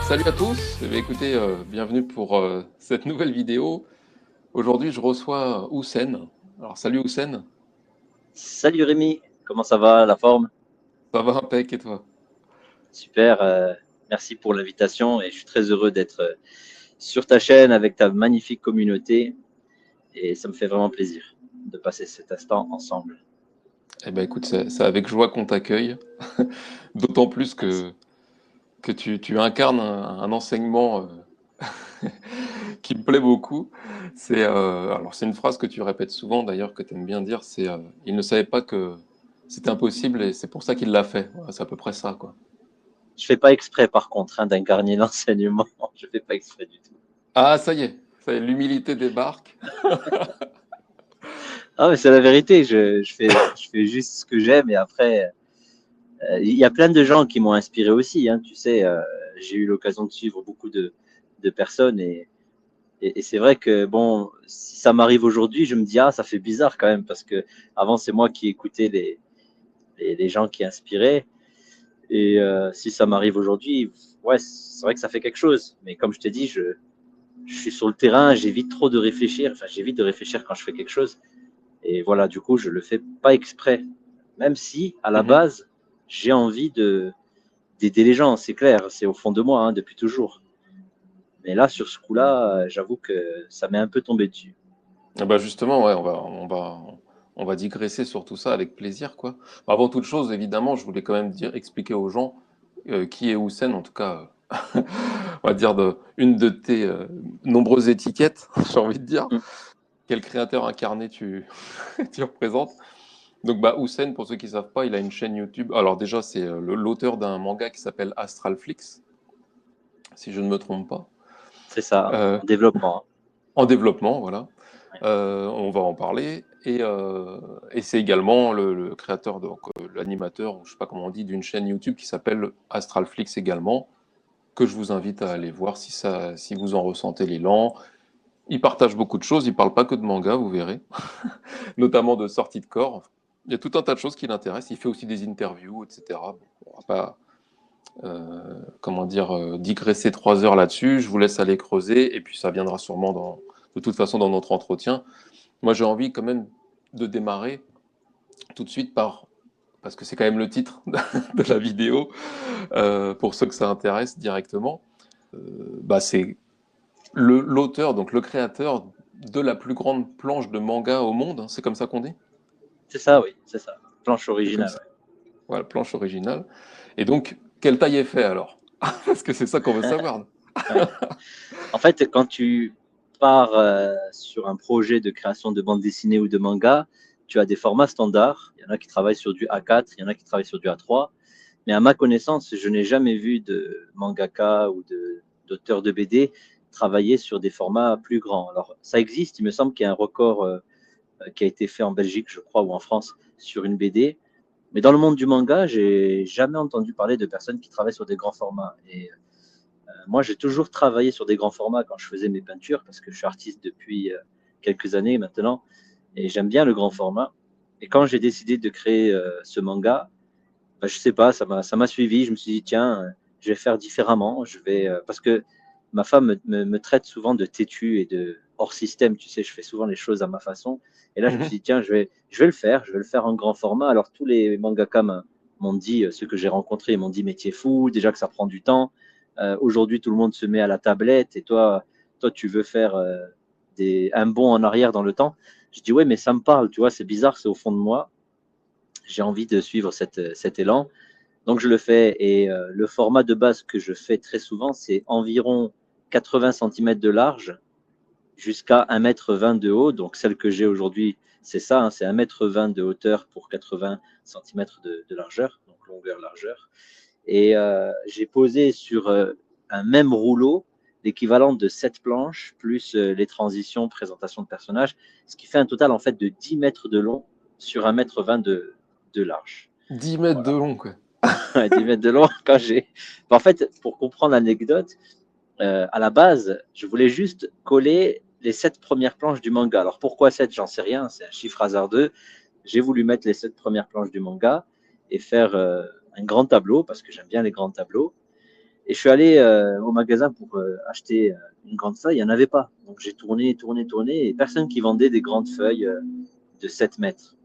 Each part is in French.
Salut à tous, eh bien, écoutez, bienvenue pour cette nouvelle vidéo. Aujourd'hui, je reçois Houssen. Alors, salut Houssen, Salut Rémi, comment ça va, la forme? ça va impec et toi? Super, merci pour l'invitation et je suis très heureux d'être sur ta chaîne avec ta magnifique communauté et ça me fait vraiment plaisir de passer cet instant ensemble. Eh ben écoute, c'est avec joie qu'on t'accueille, d'autant plus Merci. que tu incarnes un enseignement qui me plaît beaucoup. Alors c'est une phrase que tu répètes souvent d'ailleurs, que tu aimes bien dire, c'est il ne savait pas que c'était impossible et c'est pour ça qu'il l'a fait. Voilà, c'est à peu près ça, quoi. Je fais pas exprès par contre d'incarner l'enseignement, je fais pas exprès du tout. Ah, ça y est, l'humilité débarque. Ah mais c'est la vérité, je fais juste ce que j'aime et après, il y a plein de gens qui m'ont inspiré aussi, hein, tu sais, j'ai eu l'occasion de suivre beaucoup de personnes et c'est vrai que bon, si ça m'arrive aujourd'hui, je me dis ah ça fait bizarre quand même parce que avant c'est moi qui écoutais les gens qui inspiraient et si ça m'arrive aujourd'hui, ouais c'est vrai que ça fait quelque chose. Mais comme je t'ai dit, je suis sur le terrain, j'évite trop de réfléchir. Enfin j'évite de réfléchir quand je fais quelque chose et voilà du coup je le fais pas exprès. Même si à la Mhm. base j'ai envie de d'aider les gens, c'est clair, c'est au fond de moi hein, depuis toujours. Mais là sur ce coup-là, j'avoue que ça m'est un peu tombé dessus. Ah bah justement, ouais, on va digresser sur tout ça avec plaisir, quoi. Bah, avant toute chose, évidemment, je voulais quand même expliquer aux gens qui est Houssen, en tout cas, on va dire une de tes nombreuses étiquettes, j'ai envie de dire. Mm. Quel créateur incarné tu représentes. Donc, bah, Houssen, pour ceux qui ne savent pas, il a une chaîne YouTube. Alors déjà, c'est l'auteur d'un manga qui s'appelle Astralflix, si je ne me trompe pas. C'est ça, Euh, en développement. En développement, voilà. Ouais. On va en parler. Et c'est également le créateur, donc l'animateur, ou je sais pas comment on dit, d'une chaîne YouTube qui s'appelle Astralflix également, que je vous invite à aller voir si vous en ressentez l'élan. Il partage beaucoup de choses, il parle pas que de manga, vous verrez, notamment de sortie de corps. Il y a tout un tas de choses qui l'intéressent. Il fait aussi des interviews, etc. Bon, on va pas, comment dire, digresser 3 heures là-dessus. Je vous laisse aller creuser, et puis ça viendra sûrement de toute façon dans notre entretien. Moi, j'ai envie quand même de démarrer tout de suite parce que c'est quand même le titre de la vidéo, pour ceux que ça intéresse directement. Bah, c'est l'auteur, donc le créateur de la plus grande planche de manga au monde, hein, c'est comme ça qu'on dit? C'est ça, oui, c'est ça. Planche C'est comme originale, ça. ouais. Voilà, planche originale. Et donc, quelle taille est fait alors? Parce que c'est ça qu'on veut savoir. Ouais. En fait, quand tu pars sur un projet de création de bande dessinée ou de manga, tu as des formats standards. Il y en a qui travaillent sur du A4, il y en a qui travaillent sur du A3. Mais à ma connaissance, je n'ai jamais vu de mangaka ou d'auteur de BD travailler sur des formats plus grands. Alors, ça existe, il me semble qu'il y a un record qui a été fait en Belgique, je crois, ou en France, sur une BD. Mais dans le monde du manga, j'ai jamais entendu parler de personnes qui travaillent sur des grands formats. Et moi, j'ai toujours travaillé sur des grands formats quand je faisais mes peintures, parce que je suis artiste depuis quelques années maintenant, et j'aime bien le grand format. Et quand j'ai décidé de créer ce manga, bah, je sais pas, ça m'a suivi. Je me suis dit, tiens, je vais faire différemment. Parce que ma femme me traite souvent de têtu et de hors système. Tu sais, je fais souvent les choses à ma façon. Et là, je me suis dit, tiens, je vais le faire. Je vais le faire en grand format. Alors, tous les mangaka m'ont dit, ceux que j'ai rencontrés, ils m'ont dit, mais tu es fou, déjà que ça prend du temps. Aujourd'hui, tout le monde se met à la tablette et toi tu veux faire un bond en arrière dans le temps. Je dis, ouais, mais ça me parle, tu vois, c'est bizarre, c'est au fond de moi. J'ai envie de suivre cet élan. Donc je le fais et le format de base que je fais très souvent, c'est environ 80 centimètres de large jusqu'à 1,20 m de haut. Donc celle que j'ai aujourd'hui, c'est ça, hein, c'est 1,20 m de hauteur pour 80 centimètres de largeur, donc longueur-largeur. Et j'ai posé sur un même rouleau l'équivalent de 7 planches, plus les transitions, présentation de personnages, ce qui fait un total en fait de 10 mètres de long sur 1,20 m de large. 10 mètres de Voilà. long, quoi. 10 mètres de long quand j'ai. En fait, pour comprendre l'anecdote, à la base, je voulais juste coller les 7 premières planches du manga. Alors pourquoi 7, j'en sais rien, c'est un chiffre hasardeux. J'ai voulu mettre les 7 premières planches du manga et faire un grand tableau parce que j'aime bien les grands tableaux. Et je suis allé au magasin pour acheter une grande feuille, il n'y en avait pas. Donc j'ai tourné, et personne qui vendait des grandes feuilles de 7 mètres.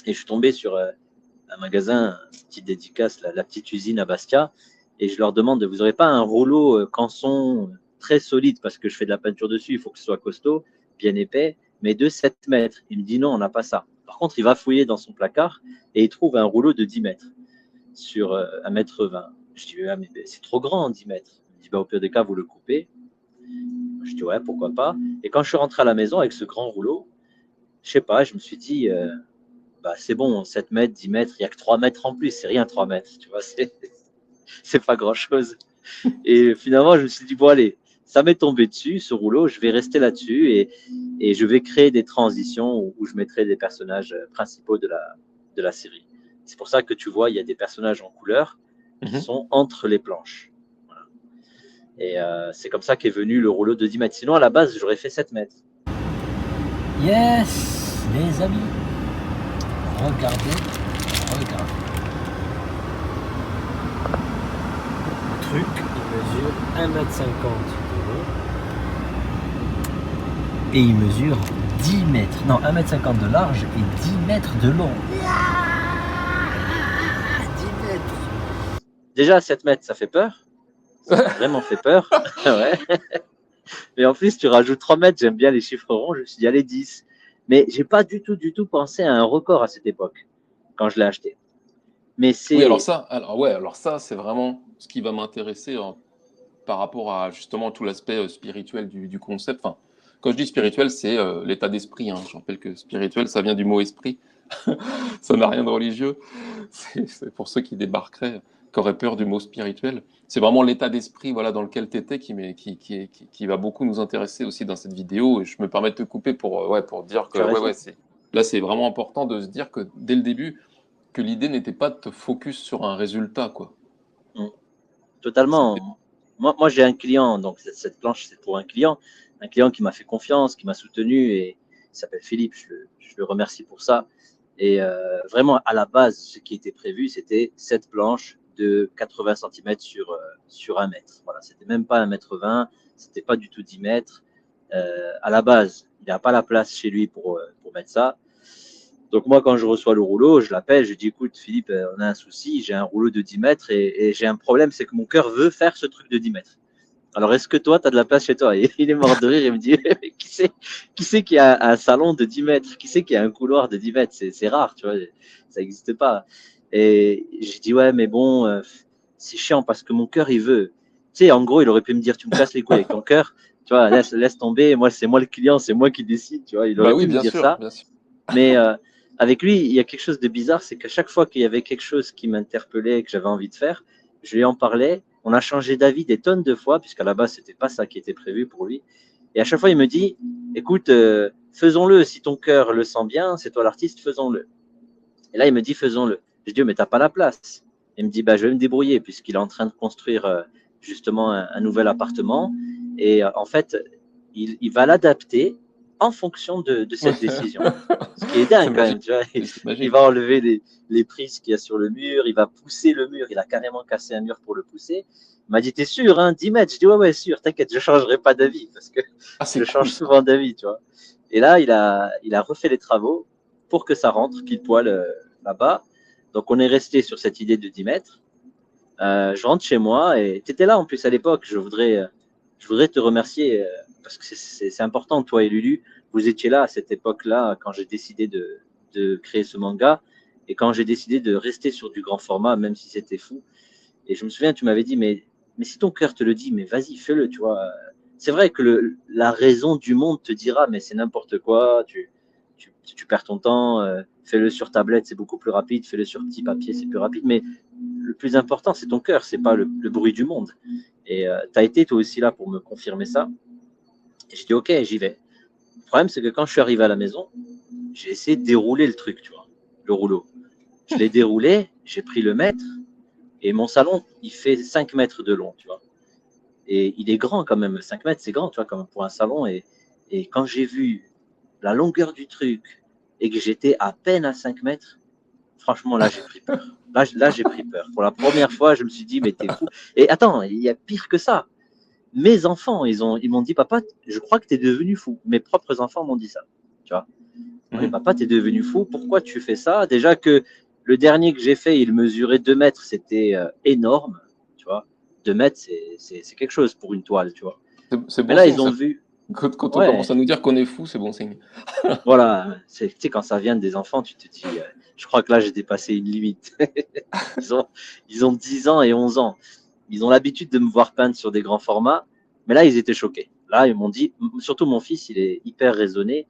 Et je suis tombé sur un magasin, une petite dédicace, la petite usine à Bastia, et je leur demande, vous n'aurez pas un rouleau canson très solide, parce que je fais de la peinture dessus, il faut que ce soit costaud, bien épais, mais de 7 mètres. Il me dit non, on n'a pas ça. Par contre, il va fouiller dans son placard et il trouve un rouleau de 10 mètres sur 1,20 m. Je dis, ah, mais c'est trop grand, 10 mètres. Il me dit, bah, au pire des cas, vous le coupez. Je dis, ouais, pourquoi pas. Et quand je suis rentré à la maison avec ce grand rouleau, je sais pas, je me suis dit, bah, c'est bon, 7 mètres, 10 mètres, il n'y a que 3 mètres en plus, c'est rien 3 mètres, tu vois, c'est pas grand chose. Et finalement, je me suis dit, bon, allez, ça m'est tombé dessus, ce rouleau, je vais rester là-dessus et je vais créer des transitions où je mettrai des personnages principaux de la série. C'est pour ça que tu vois, il y a des personnages en couleur qui sont entre les planches. Voilà. Et c'est comme ça qu'est venu le rouleau de 10 mètres. Sinon, à la base, j'aurais fait 7 mètres. Yes, les amis, regardez. Le truc, il mesure 1,50 m de haut et il mesure 10 mètres. Non, 1,50 m de large et 10 mètres de long. 10 mètres. Déjà, 7 mètres, ça fait peur. Ça m'a vraiment fait peur. Ouais. Mais en plus, tu rajoutes 3 mètres, j'aime bien les chiffres ronds, je me suis dit, allez, 10. Mais j'ai pas du tout pensé à un record à cette époque, quand je l'ai acheté. Mais c'est... Oui, alors ça, c'est vraiment ce qui va m'intéresser par rapport à justement tout l'aspect spirituel du concept. Enfin, quand je dis spirituel, c'est l'état d'esprit. Hein. Je rappelle que spirituel, ça vient du mot esprit. Ça n'a rien de religieux. C'est pour ceux qui débarqueraient, qui auraient peur du mot spirituel. C'est vraiment l'état d'esprit voilà, dans lequel tu étais qui va beaucoup nous intéresser aussi dans cette vidéo. Et je me permets de te couper pour dire que là, c'est vraiment important de se dire que dès le début, que l'idée n'était pas de te focus sur un résultat, quoi. Totalement. Moi, j'ai un client, donc cette planche, c'est pour un client qui m'a fait confiance, qui m'a soutenu, et il s'appelle Philippe, je le remercie pour ça. Et vraiment, à la base, ce qui était prévu, c'était cette planche de 80 cm sur 1 mètre. Voilà, c'était même pas 1,20 m, c'était pas du tout 10 mètres. À la base, il n'a pas la place chez lui pour mettre ça. Donc moi, quand je reçois le rouleau, je l'appelle, je dis, écoute, Philippe, on a un souci, j'ai un rouleau de 10 mètres et j'ai un problème, c'est que mon cœur veut faire ce truc de 10 mètres. Alors, est-ce que toi, tu as de la place chez toi? Et il est mort de rire, il me dit, qui c'est qui a un salon de 10 mètres? Qui c'est qui a un couloir de 10 mètres? C'est rare, tu vois, ça n'existe pas. Et j'ai dit, ouais, mais bon, c'est chiant parce que mon cœur, il veut. Tu sais, en gros, il aurait pu me dire, tu me casses les couilles avec ton cœur, tu vois, laisse tomber, moi, c'est moi le client, c'est moi qui décide, tu vois, il aurait pu me dire ça. Bien sûr. Mais avec lui, il y a quelque chose de bizarre, c'est qu'à chaque fois qu'il y avait quelque chose qui m'interpellait, que j'avais envie de faire, je lui en parlais. On a changé d'avis des tonnes de fois, puisqu'à la base, c'était pas ça qui était prévu pour lui. Et à chaque fois, il me dit, écoute, faisons-le. Si ton cœur le sent bien, c'est toi l'artiste, faisons-le. Et là, il me dit, faisons-le. Je dis, mais t'as pas la place. Il me dit, bah, je vais me débrouiller, puisqu'il est en train de construire justement un nouvel appartement. Et en fait, il va l'adapter en fonction de cette décision. Ce qui est dingue quand même, tu vois. Il va enlever les prises qu'il y a sur le mur, il va pousser le mur, il a carrément cassé un mur pour le pousser. Il m'a dit, t'es sûr, hein, 10 mètres? Je dis, ouais, sûr, t'inquiète, je changerai pas d'avis, parce que je change souvent d'avis, tu vois. Et là, il a refait les travaux pour que ça rentre pile poil là-bas. Donc, on est resté sur cette idée de 10 mètres. Je rentre chez moi et tu étais là en plus à l'époque. Je voudrais te remercier parce que c'est important, toi et Lulu. Vous étiez là à cette époque-là quand j'ai décidé de créer ce manga et quand j'ai décidé de rester sur du grand format, même si c'était fou. Et je me souviens, tu m'avais dit, mais si ton cœur te le dit, mais vas-y, fais-le, tu vois. C'est vrai que la raison du monde te dira, mais c'est n'importe quoi, tu perds ton temps, fais-le sur tablette, c'est beaucoup plus rapide, fais-le sur petit papier, c'est plus rapide, mais le plus important, c'est ton cœur, c'est pas le bruit du monde. Et tu as été toi aussi là pour me confirmer ça. Et j'ai dit, ok, j'y vais. Le problème, c'est que quand je suis arrivé à la maison, j'ai essayé de dérouler le truc, tu vois, le rouleau. Je l'ai déroulé, j'ai pris le mètre, et mon salon, il fait 5 mètres de long, tu vois. Et il est grand quand même, 5 mètres, c'est grand, tu vois, comme pour un salon. Et quand j'ai vu la longueur du truc et que j'étais à peine à 5 mètres, Franchement, là, j'ai pris peur. Là, j'ai pris peur. Pour la première fois, je me suis dit, mais t'es fou. Et attends, il y a pire que ça. Mes enfants, ils m'ont dit, papa, je crois que t'es devenu fou. Mes propres enfants m'ont dit ça. Tu vois. Oui, papa, t'es devenu fou. Pourquoi tu fais ça? Déjà que le dernier que j'ai fait, il mesurait 2 mètres. C'était énorme. Tu vois. 2 mètres, c'est quelque chose pour une toile, tu vois. C'est Mais bon là, signe, ils ont ça. vu. Quand on commence à Ouais, nous dire qu'on est fou, c'est bon signe. voilà. Tu sais, quand ça vient des enfants, tu te dis, je crois que là, j'ai dépassé une limite. Ils ont, ils ont 10 ans et 11 ans. Ils ont l'habitude de me voir peindre sur des grands formats, mais là, ils étaient choqués. Là, ils m'ont dit, surtout mon fils, il est hyper raisonné,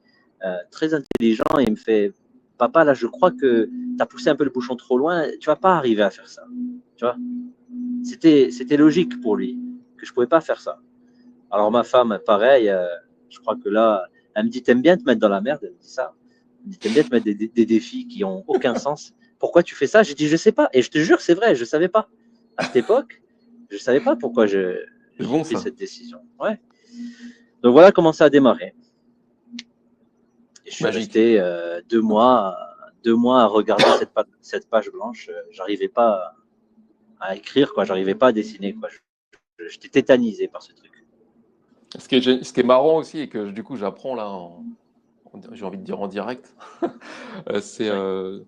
très intelligent, et il me fait, papa, là, je crois que tu as poussé un peu le bouchon trop loin, tu vas pas arriver à faire ça. Tu vois, c'était logique pour lui que je pouvais pas faire ça. Alors ma femme, pareil, je crois que là, elle me dit, t'aimes bien te mettre dans la merde, elle me dit ça. Elle me dit, t'aimes bien te mettre des défis qui ont aucun sens. Pourquoi tu fais ça? J'ai dit, je sais pas. Et je te jure, c'est vrai, je savais pas. À cette époque, je savais pas pourquoi C'est j'ai bon, pris ça. cette décision. Ouais. Donc voilà comment ça a démarré. Et je suis Magique. resté 2 mois à regarder cette page blanche. J'arrivais pas à écrire, quoi. J'arrivais pas à dessiner, quoi. J'étais tétanisé par ce truc. Ce qui est marrant aussi, et que du coup j'apprends là, j'ai envie de dire en direct, euh, c'est Ouais. euh,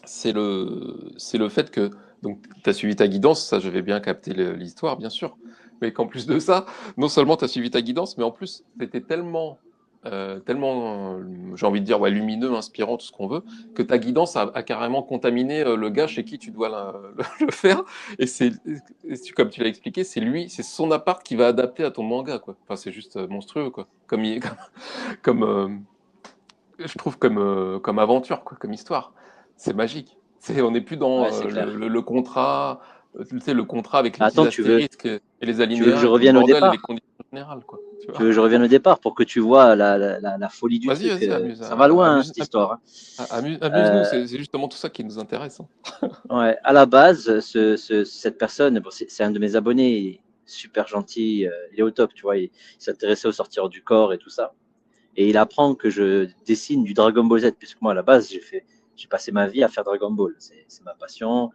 c'est le fait que donc tu as suivi ta guidance, ça j'avais bien capté l'histoire, bien sûr, mais qu'en plus de ça, non seulement tu as suivi ta guidance, mais en plus tu étais tellement, j'ai envie de dire, ouais, lumineux, inspirant, tout ce qu'on veut, que ta guidance a carrément contaminé le gars chez qui tu dois le faire. Et comme tu l'as expliqué, c'est son appart qui va adapter à ton manga, quoi. Enfin, c'est juste monstrueux, quoi. Comme, je trouve comme aventure, quoi, comme histoire. C'est magique. On n'est plus Ouais, dans c'est clair. le contrat, tu sais, le contrat avec les petits Attends, astérisques et les tu veux que je alinéas et tout le revienne au bordel et les départ? conditions générales, quoi. Tu Tu vois. veux que je revienne au départ pour que tu vois la folie du Vas-y, truc. vas-y, amuse, Ça va loin, hein, amuse, cette histoire. Hein. amuse-nous. Euh, C'est justement tout ça qui nous intéresse, hein. ouais, à la base, cette personne, bon, c'est un de mes abonnés, il est super gentil, il est au top, tu vois, il s'intéressait au sortir du corps et tout ça. Et il apprend que je dessine du Dragon Ball Z, puisque moi, à la base, j'ai passé ma vie à faire Dragon Ball. C'est ma passion.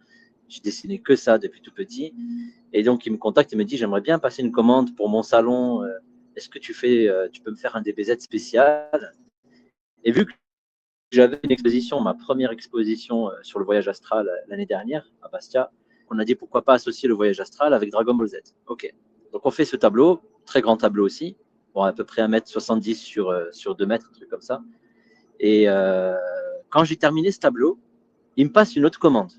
J'ai dessiné que ça depuis tout petit. Et donc, il me contacte et me dit, j'aimerais bien passer une commande pour mon salon. Est-ce que tu peux me faire un DBZ spécial? Et vu que j'avais une exposition, ma première exposition sur le voyage astral l'année dernière à Bastia, on a dit pourquoi pas associer le voyage astral avec Dragon Ball Z. Ok. Donc on fait ce tableau, très grand tableau aussi, bon, à peu près 1,70 m sur 2 mètres, un truc comme ça. Et quand j'ai terminé ce tableau, il me passe une autre commande.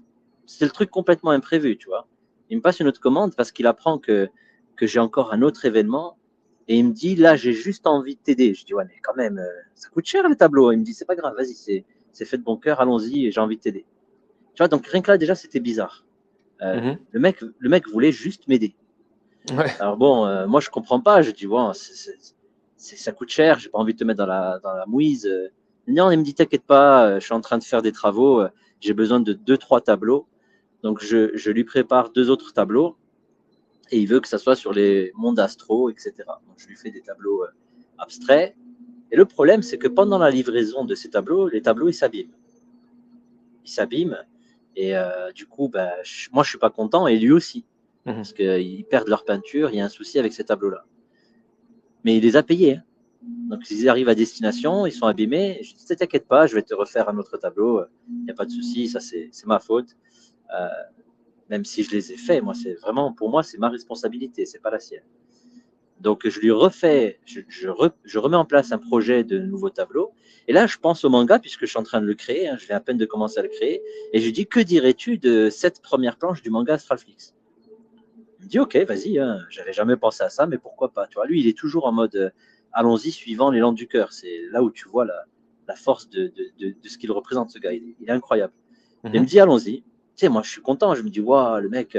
C'est le truc complètement imprévu, tu vois. Il me passe une autre commande parce qu'il apprend que j'ai encore un autre événement. Et il me dit, là, j'ai juste envie de t'aider. Je dis, ouais, mais quand même, ça coûte cher le tableau. Il me dit, c'est pas grave, vas-y, c'est fait de bon cœur, allons-y, et j'ai envie de t'aider. Tu vois, donc rien que là, déjà, c'était bizarre. Mhm. Le mec voulait juste m'aider. Ouais. Alors bon, moi, je comprends pas. Je dis, bon, ça coûte cher, j'ai pas envie de te mettre dans la mouise. Non, il me dit, t'inquiète pas, je suis en train de faire des travaux, j'ai besoin de 2, 3 tableaux. Donc, je lui prépare 2 autres tableaux et il veut que ça soit sur les mondes astro, etc. Donc, je lui fais des tableaux abstraits. Et le problème, c'est que pendant la livraison de ces tableaux, les tableaux, ils s'abîment. Ils s'abîment. Et du coup, ben, moi, je suis pas content et lui aussi. Mhm. Parce qu'ils perdent leur peinture, il y a un souci avec ces tableaux-là. Mais il les a payés. Hein. Donc, ils arrivent à destination, ils sont abîmés. Je dis, t'inquiète pas, je vais te refaire un autre tableau. Il n'y a pas de souci, ça, c'est ma faute. Euh, même si je les ai faits, moi, c'est vraiment, pour moi, c'est ma responsabilité, c'est pas la sienne. Donc, je lui refais, je remets en place un projet de nouveau tableau. Et là, je pense au manga, puisque je suis en train de le créer. Hein, je viens à peine de commencer à le créer. Et je lui dis, que dirais-tu de cette première planche du manga Astralflix? Il me dit, ok, vas-y, hein, j'avais jamais pensé à ça, mais pourquoi pas. Tu vois, lui, il est toujours en mode, allons-y, suivant l'élan du cœur. C'est là où tu vois la force de ce qu'il représente, ce gars. Il est incroyable. Il me Mhm. dit, allons-y. Tu sais, moi, je suis content. Je me dis, waouh, le mec,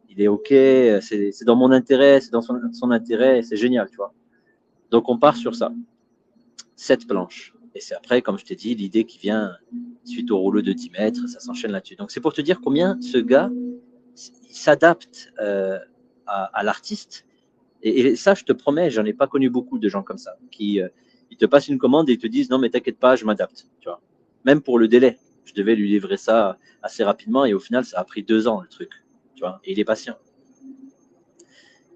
il est OK, c'est dans mon intérêt, c'est dans son intérêt, c'est génial, tu vois. Donc, on part sur ça. 7 planches. Et c'est après, comme je t'ai dit, l'idée qui vient suite au rouleau de 10 mètres, ça s'enchaîne là-dessus. Donc, c'est pour te dire combien ce gars, il s'adapte à l'artiste. Et ça, je te promets, j'en ai pas connu beaucoup de gens comme ça, qui ils te passent une commande et ils te disent, non, mais t'inquiète pas, je m'adapte, tu vois. Même pour le délai. Je devais lui livrer ça assez rapidement et au final, ça a pris 2 ans le truc. Tu vois, et il est patient.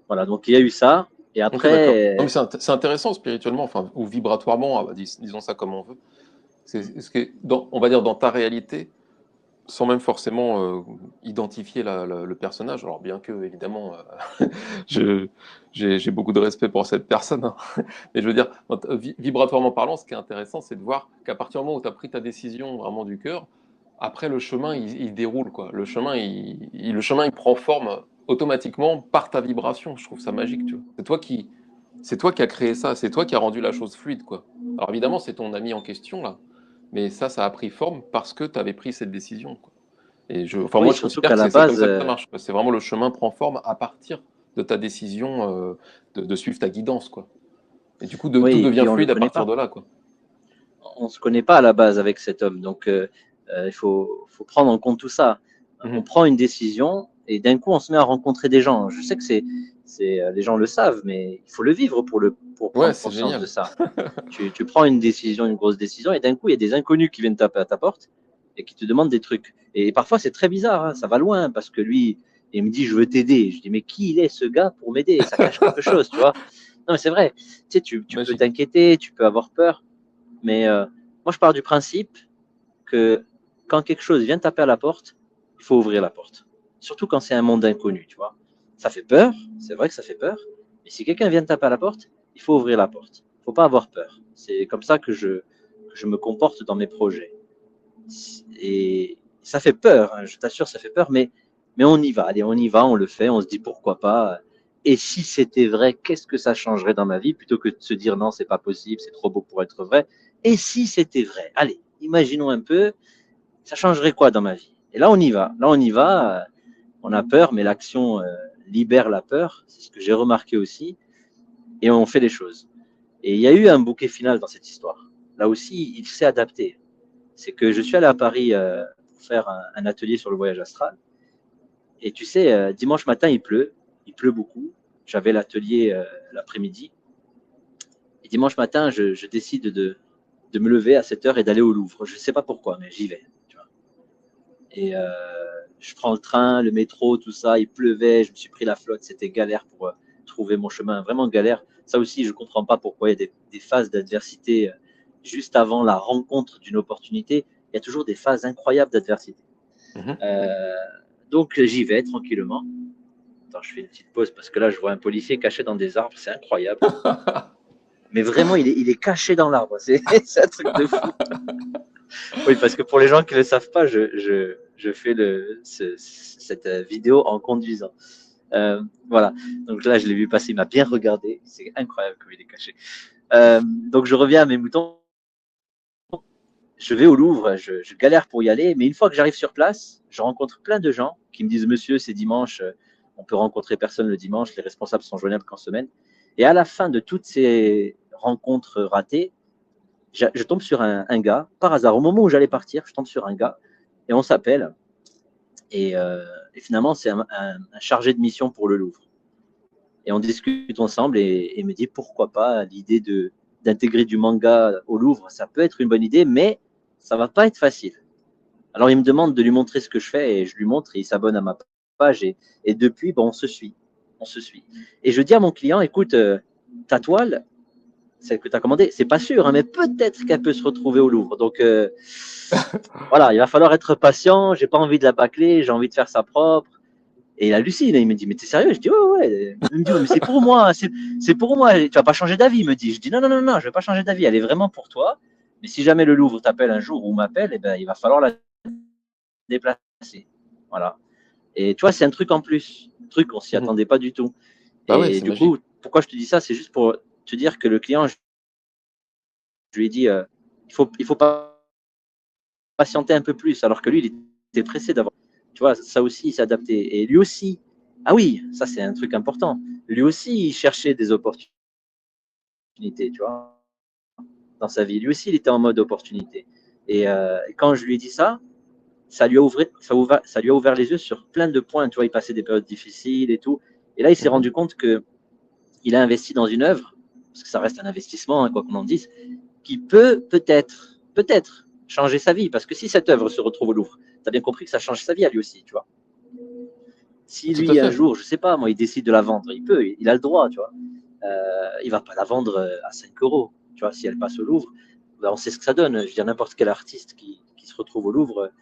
Voilà, donc il y a eu ça. Et Ok, d'accord. Non, après, mais c'est intéressant spirituellement, enfin, ou vibratoirement, disons ça comme on veut. C'est ce que, on va dire, dans ta réalité, sans même forcément identifier le personnage. Alors bien que, évidemment, je, j'ai beaucoup de respect pour cette personne, hein. Mais je veux dire, vibratoirement parlant, ce qui est intéressant, c'est de voir qu'à partir du moment où tu as pris ta décision vraiment du cœur, après le chemin, il déroule, quoi. Le chemin, il prend forme automatiquement par ta vibration. Je trouve ça magique, tu vois. C'est toi qui as créé ça, c'est toi qui as rendu la chose fluide, quoi. Alors évidemment, c'est ton ami en question, là. Mais ça a pris forme parce que tu avais pris cette décision, quoi. Enfin, oui, moi, je surtout considère qu'à que la c'est comme base, ça que ça marche, quoi. C'est vraiment le chemin prend forme à partir de ta décision de suivre ta guidance, quoi. Et du coup, tout oui, et devient puis on le fluide à connaît partir pas. de là, quoi. On se connaît pas à la base avec cet homme, donc il faut prendre en compte tout ça. On Mhm. prend une décision et d'un coup, on se met à rencontrer des gens. Je sais que les gens le savent, mais il faut le vivre pour Ouais, prendre c'est conscience de génial. ça. Tu prends une décision, une grosse décision, et d'un coup, il y a des inconnus qui viennent taper à ta porte et qui te demandent des trucs. Et parfois, c'est très bizarre, hein, ça va loin, parce que lui, il me dit, je veux t'aider. Je dis, mais qui il est, ce gars, pour m'aider? Ça cache quelque chose, tu vois. Non, mais c'est vrai. Tu sais, tu peux Magique. t'inquiéter, tu peux avoir peur, mais moi, je pars du principe que quand quelque chose vient taper à la porte, il faut ouvrir la porte. Surtout quand c'est un monde inconnu, tu vois. Ça fait peur, c'est vrai que ça fait peur, mais si quelqu'un vient taper à la porte, il faut ouvrir la porte. Il ne faut pas avoir peur. C'est comme ça que je me comporte dans mes projets. Et ça fait peur, hein, je t'assure, ça fait peur, mais on y va. Allez, on y va, on le fait, on se dit pourquoi pas. Et si c'était vrai, qu'est-ce que ça changerait dans ma vie plutôt que de se dire non, c'est pas possible, c'est trop beau pour être vrai. Et si c'était vrai? Allez, imaginons un peu, ça changerait quoi dans ma vie? Et là, on y va. Là, on y va. On a peur, mais l'action libère la peur. C'est ce que j'ai remarqué aussi. Et on fait les choses. Et il y a eu un bouquet final dans cette histoire. Là aussi, il s'est adapté. C'est que je suis allé à Paris pour faire un atelier sur le voyage astral. Et tu sais, dimanche matin, il pleut beaucoup. J'avais l'atelier l'après-midi. Et dimanche matin, je décide de me lever à 7 heures et d'aller au Louvre. Je ne sais pas pourquoi, mais j'y vais. Tu vois. Et je prends le train, le métro, tout ça. Il pleuvait, je me suis pris la flotte. C'était galère pour trouver mon chemin, vraiment galère. Ça aussi, je ne comprends pas pourquoi il y a des phases d'adversité juste avant la rencontre d'une opportunité. Il y a toujours des phases incroyables d'adversité. Mhm. Donc j'y vais tranquillement. Attends, je fais une petite pause parce que là, je vois un policier caché dans des arbres. C'est incroyable. Mais vraiment, il est caché dans l'arbre. C'est un truc de fou. Oui, parce que pour les gens qui ne le savent pas, je fais cette vidéo en conduisant. Voilà. Donc là, je l'ai vu passer. Il m'a bien regardé. C'est incroyable comme il est caché. Donc je reviens à mes moutons. Je vais au Louvre, je galère pour y aller, mais une fois que j'arrive sur place, je rencontre plein de gens qui me disent monsieur, c'est dimanche, on peut rencontrer personne le dimanche, les responsables sont joignables qu'en semaine. Et à la fin de toutes ces rencontres ratées, je tombe sur un gars, par hasard, au moment où j'allais partir, je tombe sur un gars et on s'appelle. Et finalement, c'est un chargé de mission pour le Louvre. Et on discute ensemble et me dit pourquoi pas l'idée d'intégrer du manga au Louvre, ça peut être une bonne idée, mais ça va pas être facile. Alors il me demande de lui montrer ce que je fais et je lui montre et il s'abonne à ma page et depuis, bon, on se suit. On se suit. Et je dis à mon client, écoute, ta toile, celle que tu as commandée, c'est pas sûr, hein, mais peut-être qu'elle peut se retrouver au Louvre. Donc voilà, il va falloir être patient, j'ai pas envie de la bâcler, j'ai envie de faire ça propre. Et il hallucine, il me dit, mais t'es sérieux? Je dis, ouais, ouais. Il me dit, ouais, mais c'est pour moi, c'est pour moi, tu vas pas changer d'avis, il me dit. Je dis, non, non, non, non, je vais pas changer d'avis, elle est vraiment pour toi. Mais si jamais le Louvre t'appelle un jour ou m'appelle, eh ben, il va falloir la déplacer. Voilà. Et tu vois, c'est un truc en plus. Un truc, on s'y Mhm. attendait pas du tout. Bah ouais, Et c'est du coup, magique. pourquoi je te dis ça? C'est juste pour te dire que le client, je lui ai dit, il faut pas patienter un peu plus, alors que lui, il était pressé d'avoir. Tu vois, ça aussi, il s'est adapté. Et lui aussi, ah oui, ça c'est un truc important. Lui aussi, il cherchait des opportunités, tu vois, dans sa vie. Lui aussi, il était en mode opportunité. Et quand je lui ai dit ça, ça lui a ouvert les yeux sur plein de points. Tu vois, il passait des périodes difficiles et tout. Et là, il s'est Mhm. rendu compte que il a investi dans une œuvre, parce que ça reste un investissement, hein, quoi qu'on en dise, qui peut-être changer sa vie. Parce que si cette œuvre se retrouve au Louvre, tu as bien compris que ça change sa vie à lui aussi, tu vois. Si Tout à lui, un fait. jour, je sais pas, moi, il décide de la vendre, il peut, il a le droit, tu vois. Il va pas la vendre à 5 euros, tu vois. Si elle passe au Louvre, ben, on sait ce que ça donne. Je veux dire, n'importe quel artiste qui se retrouve au Louvre,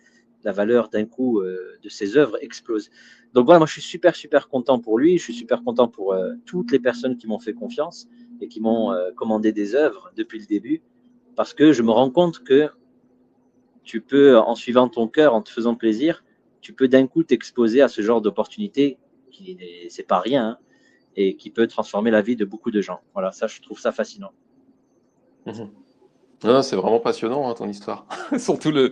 la valeur d'un coup de ses œuvres explose. Donc voilà, moi, je suis super, super content pour lui. Je suis super content pour toutes les personnes qui m'ont fait confiance et qui m'ont commandé des œuvres depuis le début. Parce que je me rends compte que tu peux, en suivant ton cœur, en te faisant plaisir, tu peux d'un coup t'exposer à ce genre d'opportunité qui c'est pas rien, hein, et qui peut transformer la vie de beaucoup de gens. Voilà, ça, je trouve ça fascinant. Mhm. Non, c'est vraiment passionnant, hein, ton histoire. Surtout ouais,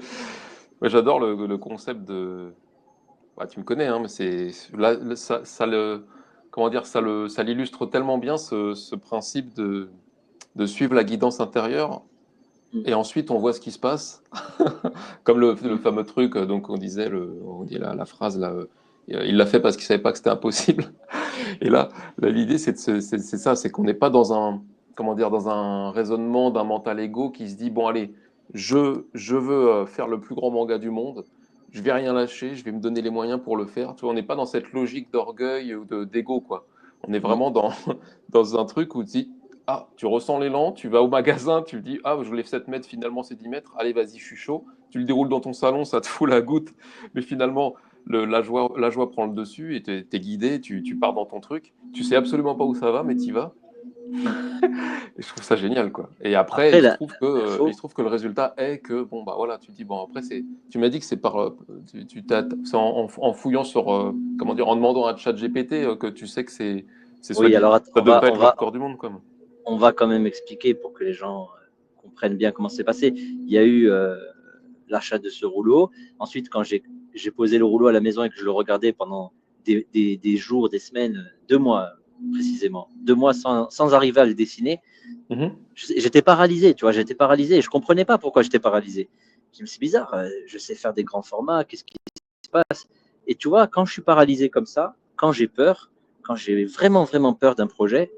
j'adore le concept de. Bah, tu me connais, hein, mais là, comment dire, ça l'illustre tellement bien ce principe de suivre la guidance intérieure. Mm. Et ensuite, on voit ce qui se passe. Comme le fameux truc, donc on disait, on dit la phrase là, il l'a fait parce qu'il savait pas que c'était impossible. Et là, l'idée, c'est ça, c'est qu'on n'est pas dans comment dire, dans un raisonnement d'un mental égo qui se dit, bon, allez, je veux faire le plus grand manga du monde, je vais rien lâcher, je vais me donner les moyens pour le faire. Tu vois, on n'est pas dans cette logique d'orgueil ou d'égo, quoi. On est Mm. vraiment dans un truc où tu dis, ah, tu ressens l'élan, tu vas au magasin, tu te dis, ah, je voulais 7 mètres, finalement c'est 10 mètres, allez, vas-y, je suis chaud. Tu le déroules dans ton salon, ça te fout la goutte, mais finalement, la joie prend le dessus et t'es guidé, tu pars dans ton truc. Tu sais absolument pas où ça va, mais t'y vas. Et je trouve ça génial, quoi. Et après, Après, là, faut, il se trouve que le résultat est que, bon, bah voilà, tu dis, bon, après, tu m'as dit que c'est c'est en fouillant sur, comment dire, en demandant à ChatGPT que tu sais que c'est oui, solide. alors Ça on va, devrait on être le va, record du monde, quoi. on va quand même expliquer pour que les gens comprennent bien comment c'est passé. Il y a eu l'achat de ce rouleau. Ensuite, quand j'ai posé le rouleau à la maison et que je le regardais pendant des jours, des semaines, 2 mois précisément, 2 mois sans arriver à le dessiner, Mhm. j'étais paralysé, tu vois, j'étais paralysé et je comprenais pas pourquoi j'étais paralysé. Je me suis dit, c'est bizarre, je sais faire des grands formats, qu'est-ce qui se passe? Et tu vois, quand je suis paralysé comme ça, quand j'ai peur, quand j'ai vraiment, vraiment peur d'un projet,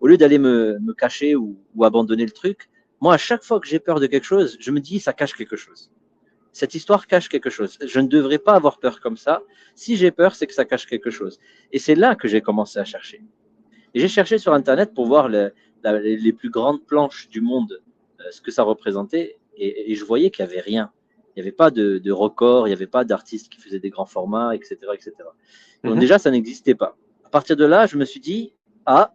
au lieu d'aller me cacher ou abandonner le truc, moi, à chaque fois que j'ai peur de quelque chose, je me dis, ça cache quelque chose. Cette histoire cache quelque chose. Je ne devrais pas avoir peur comme ça. Si j'ai peur, c'est que ça cache quelque chose. Et c'est là que j'ai commencé à chercher. Et j'ai cherché sur Internet pour voir les plus grandes planches du monde, ce que ça représentait, et je voyais qu'il n'y avait rien. Il n'y avait pas de record, il n'y avait pas d'artistes qui faisaient des grands formats, etc., etc. Donc Mhm. déjà, ça n'existait pas. À partir de là, je me suis dit, ah,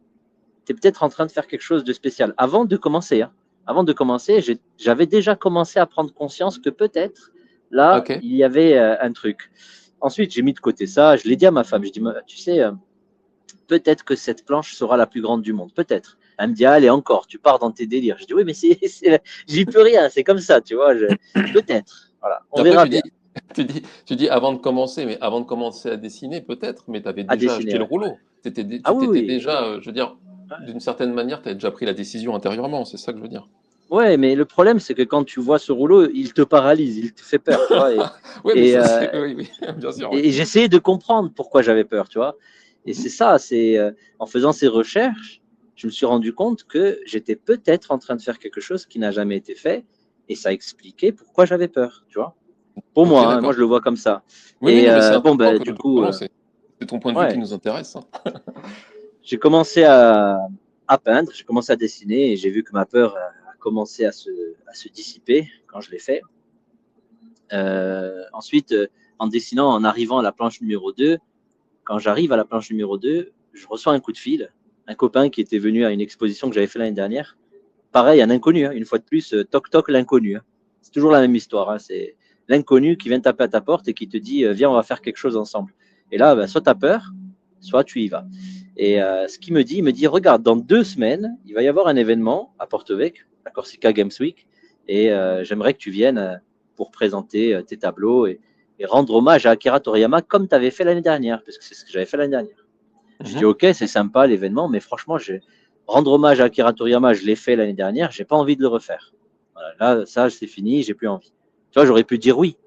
tu es peut-être en train de faire quelque chose de spécial. Avant de commencer, hein, avant de commencer, j'avais déjà commencé à prendre conscience que peut-être, là, Ok. il y avait un truc. Ensuite, j'ai mis de côté ça, je l'ai dit à ma femme, je dis, tu sais, peut-être que cette planche sera la plus grande du monde, peut-être. Elle me dit, allez, encore, tu pars dans tes délires. Je dis, oui, mais j'y peux rien, c'est comme ça, tu vois, peut-être. Voilà, on Après, verra bien. tu dis avant de commencer, mais avant de commencer à dessiner, peut-être, mais tu avais À déjà dessiner, acheté le ouais. rouleau. Ah Tu oui, t'étais oui. déjà, je veux dire, d'une certaine manière, tu avais déjà pris la décision intérieurement, c'est ça que je veux dire. Ouais, mais le problème, c'est que quand tu vois ce rouleau, il te paralyse, il te fait peur, tu vois. Oui, mais Et, ça, euh, oui, oui, bien sûr, oui. et j'essayais de comprendre pourquoi j'avais peur, tu vois. Et Mhm. c'est ça, c'est en faisant ces recherches, je me suis rendu compte que j'étais peut-être en train de faire quelque chose qui n'a jamais été fait, et ça expliquait pourquoi j'avais peur, tu vois. Pour Ok, moi, hein, moi d'accord. je le vois comme ça. Oui, oui, Et non, mais c'est bon, intéressant ben, que du coup, justement, c'est ton point de vue qui ouais, nous intéresse, hein. j'ai commencé à peindre, j'ai commencé à dessiner, et j'ai vu que ma peur a commencé à se dissiper quand je l'ai fait. Ensuite, en dessinant, en arrivant à la planche numéro 2, quand j'arrive à la planche numéro 2, je reçois un coup de fil, un copain qui était venu à une exposition que j'avais fait l'année dernière. Pareil, un inconnu, hein, une fois de plus, toc toc l'inconnu, hein. C'est toujours la même histoire, hein, c'est l'inconnu qui vient taper à ta porte et qui te dit viens, on va faire quelque chose ensemble. Et là, ben, soit tu as peur, soit tu y vas. Et ce qu'il me dit, il me dit regarde, dans 2 semaines, il va y avoir un événement à Porto-Vecchio, la Corsica Games Week, et j'aimerais que tu viennes pour présenter tes tableaux et rendre hommage à Akira Toriyama comme tu avais fait l'année dernière, parce que c'est ce que j'avais fait l'année dernière. Je dis Mhm. ok, c'est sympa l'événement, mais franchement, rendre hommage à Akira Toriyama, je l'ai fait l'année dernière, j'ai pas envie de le refaire. Voilà, là, ça, c'est fini, j'ai plus envie. Tu vois, j'aurais pu dire oui,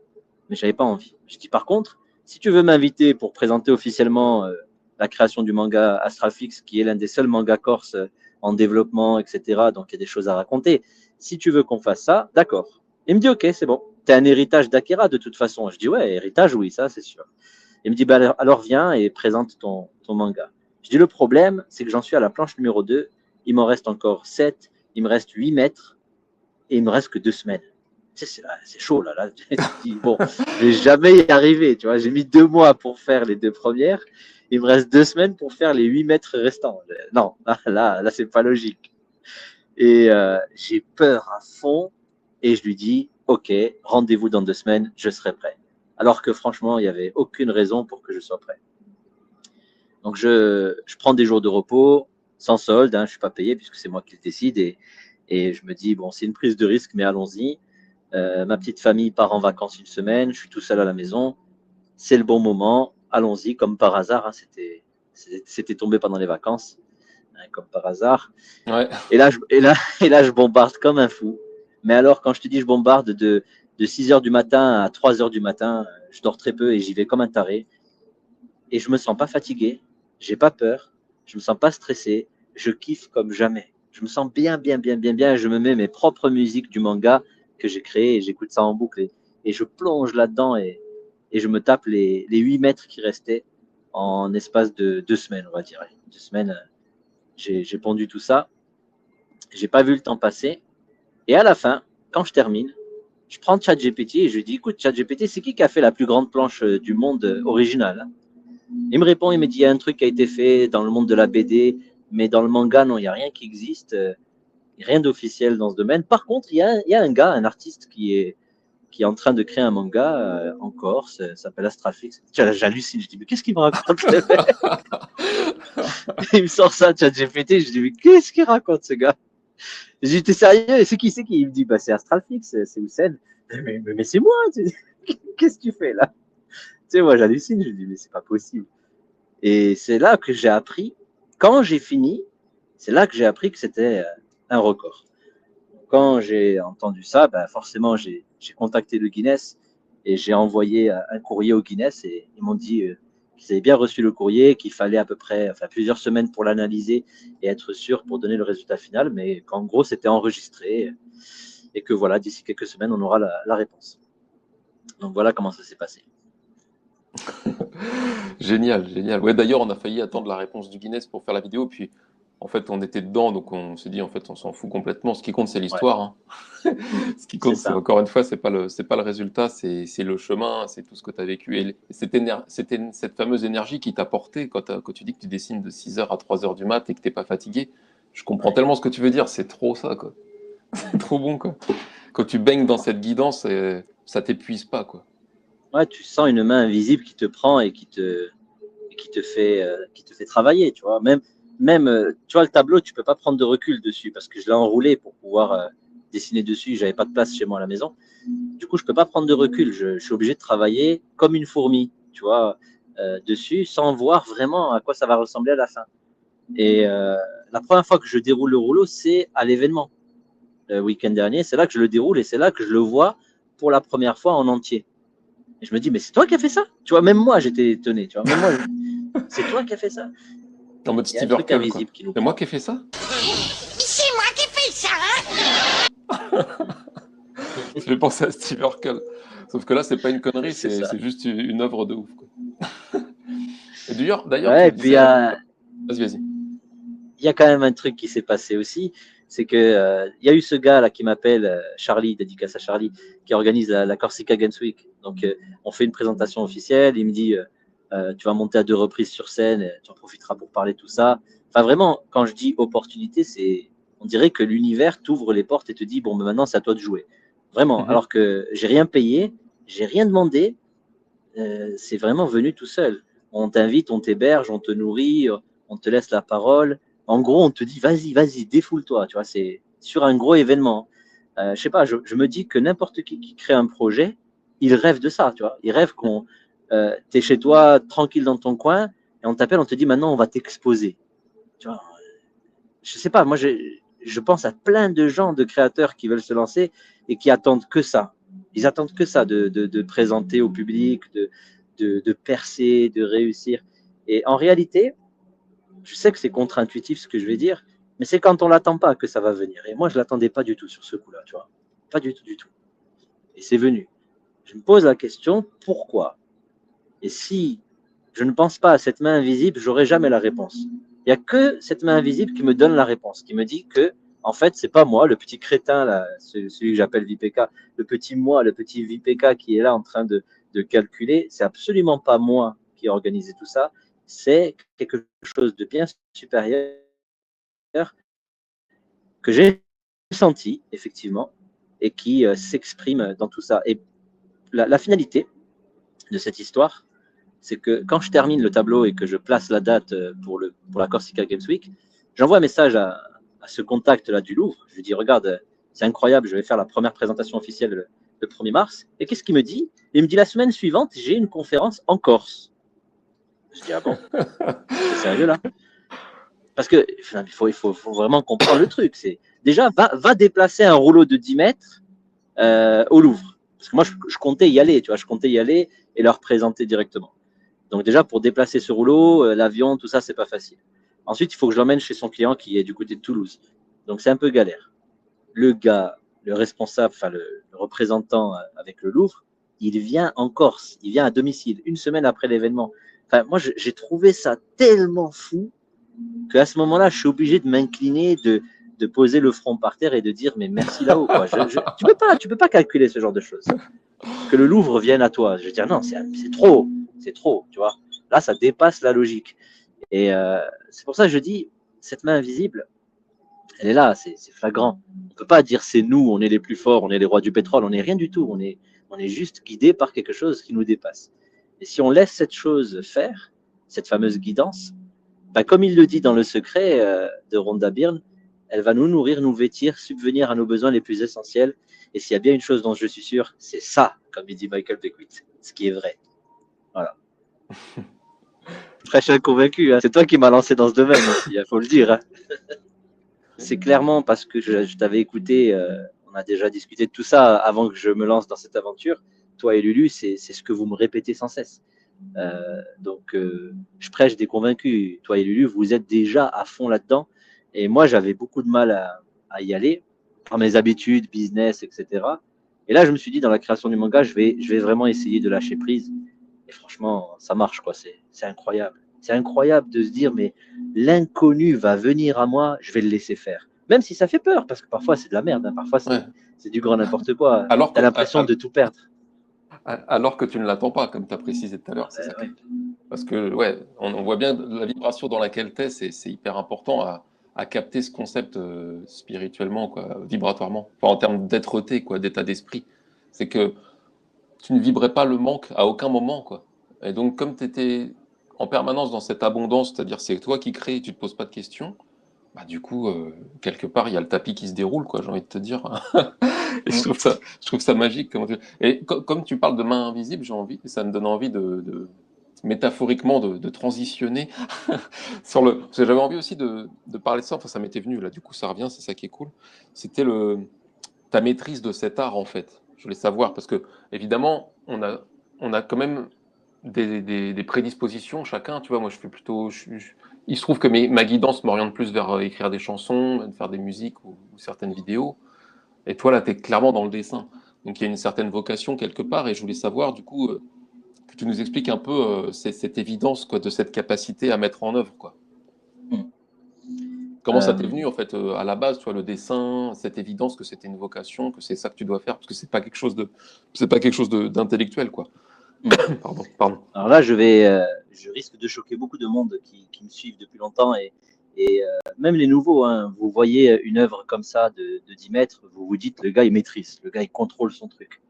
mais j'avais pas envie. Je dis par contre, si tu veux m'inviter pour présenter officiellement la création du manga Astralfix, qui est l'un des seuls mangas corse en développement, etc., donc il y a des choses à raconter. Si tu veux qu'on fasse ça, d'accord. Il me dit, ok, c'est bon. T'es un héritage d'Akira de toute façon. Je dis, ouais, héritage, oui, ça, c'est sûr. Il me dit, bah, alors viens et présente ton manga. Je dis, le problème, c'est que j'en suis à la planche numéro 2. Il m'en reste encore 7. Il me reste 8 mètres. Et il me reste que 2 semaines. C'est chaud, là. Je dis, bon, je vais jamais y arriver. Tu vois, j'ai mis 2 mois pour faire les 2 premières. Il me reste 2 semaines pour faire les 8 mètres restants. Non, là, c'est pas logique. Et j'ai peur à fond. Et je lui dis, ok, rendez-vous dans 2 semaines, je serai prêt. Alors que franchement, il n'y avait aucune raison pour que je sois prêt. Donc je prends des jours de repos, sans solde, je ne suis pas payé puisque c'est moi qui le décide. Et je me dis, bon, c'est une prise de risque, mais allons-y. Ma petite famille part en vacances une semaine, je suis tout seul à la maison. C'est le bon moment, allons-y, comme par hasard. C'était tombé pendant les vacances, comme par hasard. Ouais. Et là, je bombarde comme un fou. Mais alors, quand je te dis je bombarde de 6 heures du matin à 3 heures du matin, je dors très peu et j'y vais comme un taré. Et je me sens pas fatigué, j'ai pas peur, je me sens pas stressé, je kiffe comme jamais. Je me sens bien. Je me mets mes propres musiques du manga que j'ai créé et j'écoute ça en boucle. Et je plonge là-dedans et je me tape les 8 mètres qui restaient en espace de 2 semaines, on va dire. 2 semaines, j'ai pondu tout ça. J'ai pas vu le temps passer. Et à la fin, quand je termine, je prends ChatGPT et je lui dis, écoute, ChatGPT, c'est qui a fait la plus grande planche du monde originale? Il me répond, il me dit, il y a un truc qui a été fait dans le monde de la BD, mais dans le manga, non, il n'y a rien qui existe, rien d'officiel dans ce domaine. Par contre, il y a un gars, un artiste qui est en train de créer un manga en Corse, ça s'appelle Astraflix. J'hallucine, je dis, mais qu'est-ce qu'il me raconte le mec? Il me sort ça, ChatGPT, je dis, mais qu'est-ce qu'il raconte ce gars? J'ai dit, t'es sérieux? C'est qui? Il me dit, bah, c'est Astralfix, c'est Houssen. Mais c'est moi, qu'est-ce que tu fais là? Tu sais, moi, j'hallucine, je dis, mais c'est pas possible. Et c'est là que j'ai appris, quand j'ai fini, c'est là que j'ai appris que c'était un record. Quand j'ai entendu ça, bah, forcément, j'ai contacté le Guinness et j'ai envoyé un courrier au Guinness et ils m'ont dit qu'ils avaient bien reçu le courrier, qu'il fallait à peu près plusieurs semaines pour l'analyser et être sûr pour donner le résultat final, mais qu'en gros, c'était enregistré et que voilà, d'ici quelques semaines, on aura la réponse. Donc voilà comment ça s'est passé. Génial, génial. Ouais, d'ailleurs, on a failli attendre la réponse du Guinness pour faire la vidéo, puis en fait, on était dedans, donc on s'est dit, en fait, on s'en fout complètement. Ce qui compte, c'est l'histoire, hein. Ce qui compte, c'est encore une fois, c'est pas le résultat, c'est le chemin, c'est tout ce que tu as vécu. Et c'était cette fameuse énergie qui t'a porté quand tu dis que tu dessines de 6 heures à 3 heures du mat et que t'es pas fatigué. Je comprends tellement ce que tu veux dire, c'est trop ça, quoi. C'est trop bon, quoi. Quand tu baignes dans cette guidance, ça t'épuise pas, quoi. Ouais, tu sens une main invisible qui te prend et qui te fait travailler, tu vois. Même tu vois, le tableau, tu peux pas prendre de recul dessus parce que je l'ai enroulé pour pouvoir dessiner dessus. J'avais pas de place chez moi à la maison. Du coup, je peux pas prendre de recul. Je suis obligé de travailler comme une fourmi, tu vois, dessus, sans voir vraiment à quoi ça va ressembler à la fin. Et la première fois que je déroule le rouleau, c'est à l'événement. Le week-end dernier, c'est là que je le déroule et c'est là que je le vois pour la première fois en entier. Et je me dis, mais c'est toi qui as fait ça? Tu vois, même moi, j'étais étonné. Tu vois, même moi, c'est toi qui as fait ça? En mode Steve Urkel, quoi. C'est moi qui ai fait ça? C'est moi qui ai fait ça, hein? Je vais penser à Steve Urkel. Sauf que là, c'est pas une connerie, c'est juste une œuvre de ouf, quoi. Et d'ailleurs, ouais, et puis vas-y. Il y a quand même un truc qui s'est passé aussi, c'est que il y a eu ce gars là qui m'appelle Charlie, dédicace à Charlie, qui organise la Corsica Games Week. Donc on fait une présentation officielle, il me dit tu vas monter à 2 reprises sur scène, tu en profiteras pour parler de tout ça. Enfin vraiment, quand je dis opportunité, on dirait que l'univers t'ouvre les portes et te dit bon, mais maintenant c'est à toi de jouer. Vraiment, alors que j'ai rien payé, j'ai rien demandé, c'est vraiment venu tout seul. On t'invite, on t'héberge, on te nourrit, on te laisse la parole. En gros, on te dit vas-y, défoule-toi. Tu vois, c'est sur un gros événement. Je sais pas, je me dis que n'importe qui crée un projet, il rêve de ça. Tu vois, il rêve t'es chez toi tranquille dans ton coin et on t'appelle, on te dit maintenant on va t'exposer. Tu vois, je sais pas, moi je pense à plein de gens, de créateurs qui veulent se lancer et qui attendent que ça. Ils attendent que ça de présenter au public, de percer, de réussir. Et en réalité, je sais que c'est contre-intuitif ce que je vais dire, mais c'est quand on l'attend pas que ça va venir. Et moi, je l'attendais pas du tout sur ce coup-là, tu vois. Pas du tout. Et c'est venu. Je me pose la question, pourquoi? Et si je ne pense pas à cette main invisible, j'aurai jamais la réponse. Il n'y a que cette main invisible qui me donne la réponse, qui me dit que, en fait, c'est pas moi, le petit crétin, là, celui que j'appelle VPK, le petit moi, le petit VPK qui est là en train de calculer, c'est absolument pas moi qui ai organisé tout ça, c'est quelque chose de bien supérieur que j'ai senti, effectivement, et qui s'exprime dans tout ça. Et la finalité de cette histoire, c'est que quand je termine le tableau et que je place la date pour la Corsica Games Week, j'envoie un message à ce contact-là du Louvre. Je lui dis, regarde, c'est incroyable, je vais faire la première présentation officielle le 1er mars. Et qu'est-ce qu'il me dit? Il me dit, la semaine suivante, j'ai une conférence en Corse. Je dis, ah bon? C'est sérieux là? Parce que il faut vraiment comprendre le truc. C'est déjà, va déplacer un rouleau de 10 mètres au Louvre. Parce que moi, je comptais y aller, tu vois, je comptais y aller et leur présenter directement. Donc déjà, pour déplacer ce rouleau, l'avion, tout ça, c'est pas facile. Ensuite, il faut que je l'emmène chez son client qui est du côté de Toulouse. Donc c'est un peu galère. Le gars, le responsable, enfin le représentant avec le Louvre, il vient en Corse, il vient à domicile, une semaine après l'événement. Enfin, moi, j'ai trouvé ça tellement fou qu'à ce moment-là, je suis obligé de m'incliner, de poser le front par terre et de dire mais merci là-haut. Quoi. Tu peux pas calculer ce genre de choses. Que le Louvre vienne à toi. Je veux dire non, c'est trop, tu vois. Là, ça dépasse la logique. Et c'est pour ça que je dis cette main invisible, elle est là, c'est flagrant. On peut pas dire c'est nous, on est les plus forts, on est les rois du pétrole, on n'est rien du tout. On est juste guidé par quelque chose qui nous dépasse. Et si on laisse cette chose faire, cette fameuse guidance, bah, comme il le dit dans Le Secret de Rhonda Byrne, elle va nous nourrir, nous vêtir, subvenir à nos besoins les plus essentiels. Et s'il y a bien une chose dont je suis sûr, c'est ça, comme il dit Michael Beckwith, ce qui est vrai. Voilà. Très convaincu, hein. C'est toi qui m'as lancé dans ce domaine aussi, il faut le dire. Hein. C'est clairement parce que je t'avais écouté, on a déjà discuté de tout ça avant que je me lance dans cette aventure. Toi et Lulu, c'est ce que vous me répétez sans cesse. Donc, je prêche des convaincus. Toi et Lulu, vous êtes déjà à fond là-dedans. Et moi, j'avais beaucoup de mal à y aller par mes habitudes, business, etc. Et là, je me suis dit, dans la création du manga, je vais vraiment essayer de lâcher prise. Et franchement, ça marche, quoi. C'est incroyable. C'est incroyable de se dire, mais l'inconnu va venir à moi, je vais le laisser faire. Même si ça fait peur, parce que parfois, c'est de la merde. Hein. Parfois, c'est du grand n'importe quoi. T'as l'impression de tout perdre. Alors que tu ne l'attends pas, comme tu as précisé tout à l'heure. C'est ça. Ouais. Parce que, ouais, on voit bien la vibration dans laquelle tu es, c'est hyper important à capter ce concept spirituellement, quoi, vibratoirement, enfin, en termes d'être-té, quoi, d'état d'esprit. C'est que tu ne vibrais pas le manque à aucun moment, quoi. Et donc, comme tu étais en permanence dans cette abondance, c'est-à-dire c'est toi qui crées, tu ne te poses pas de questions, bah, du coup, quelque part, il y a le tapis qui se déroule, quoi, j'ai envie de te dire. Et je trouve ça magique. Et comme tu parles de main invisible, ça me donne envie métaphoriquement de transitionner sur parce que j'avais envie aussi de parler de ça. Enfin, ça m'était venu là. Du coup, ça revient. C'est ça qui est cool. C'était ta maîtrise de cet art en fait. Je voulais savoir parce que évidemment, on a quand même des prédispositions chacun. Tu vois, moi, je fais plutôt. Il se trouve que ma guidance m'oriente plus vers écrire des chansons, faire des musiques ou certaines vidéos. Et toi, là, tu es clairement dans le dessin. Donc, il y a une certaine vocation quelque part. Et je voulais savoir, du coup, que tu nous expliques un peu cette évidence, quoi, de cette capacité à mettre en œuvre, quoi. Comment ça t'est venu, en fait, à la base, tu vois, le dessin, cette évidence que c'était une vocation, que c'est ça que tu dois faire, parce que c'est pas quelque chose d'intellectuel, quoi. Pardon. Alors là, je risque de choquer beaucoup de monde qui me suivent depuis longtemps et même les nouveaux, hein, vous voyez une œuvre comme ça de 10 mètres, vous vous dites le gars il maîtrise, le gars il contrôle son truc.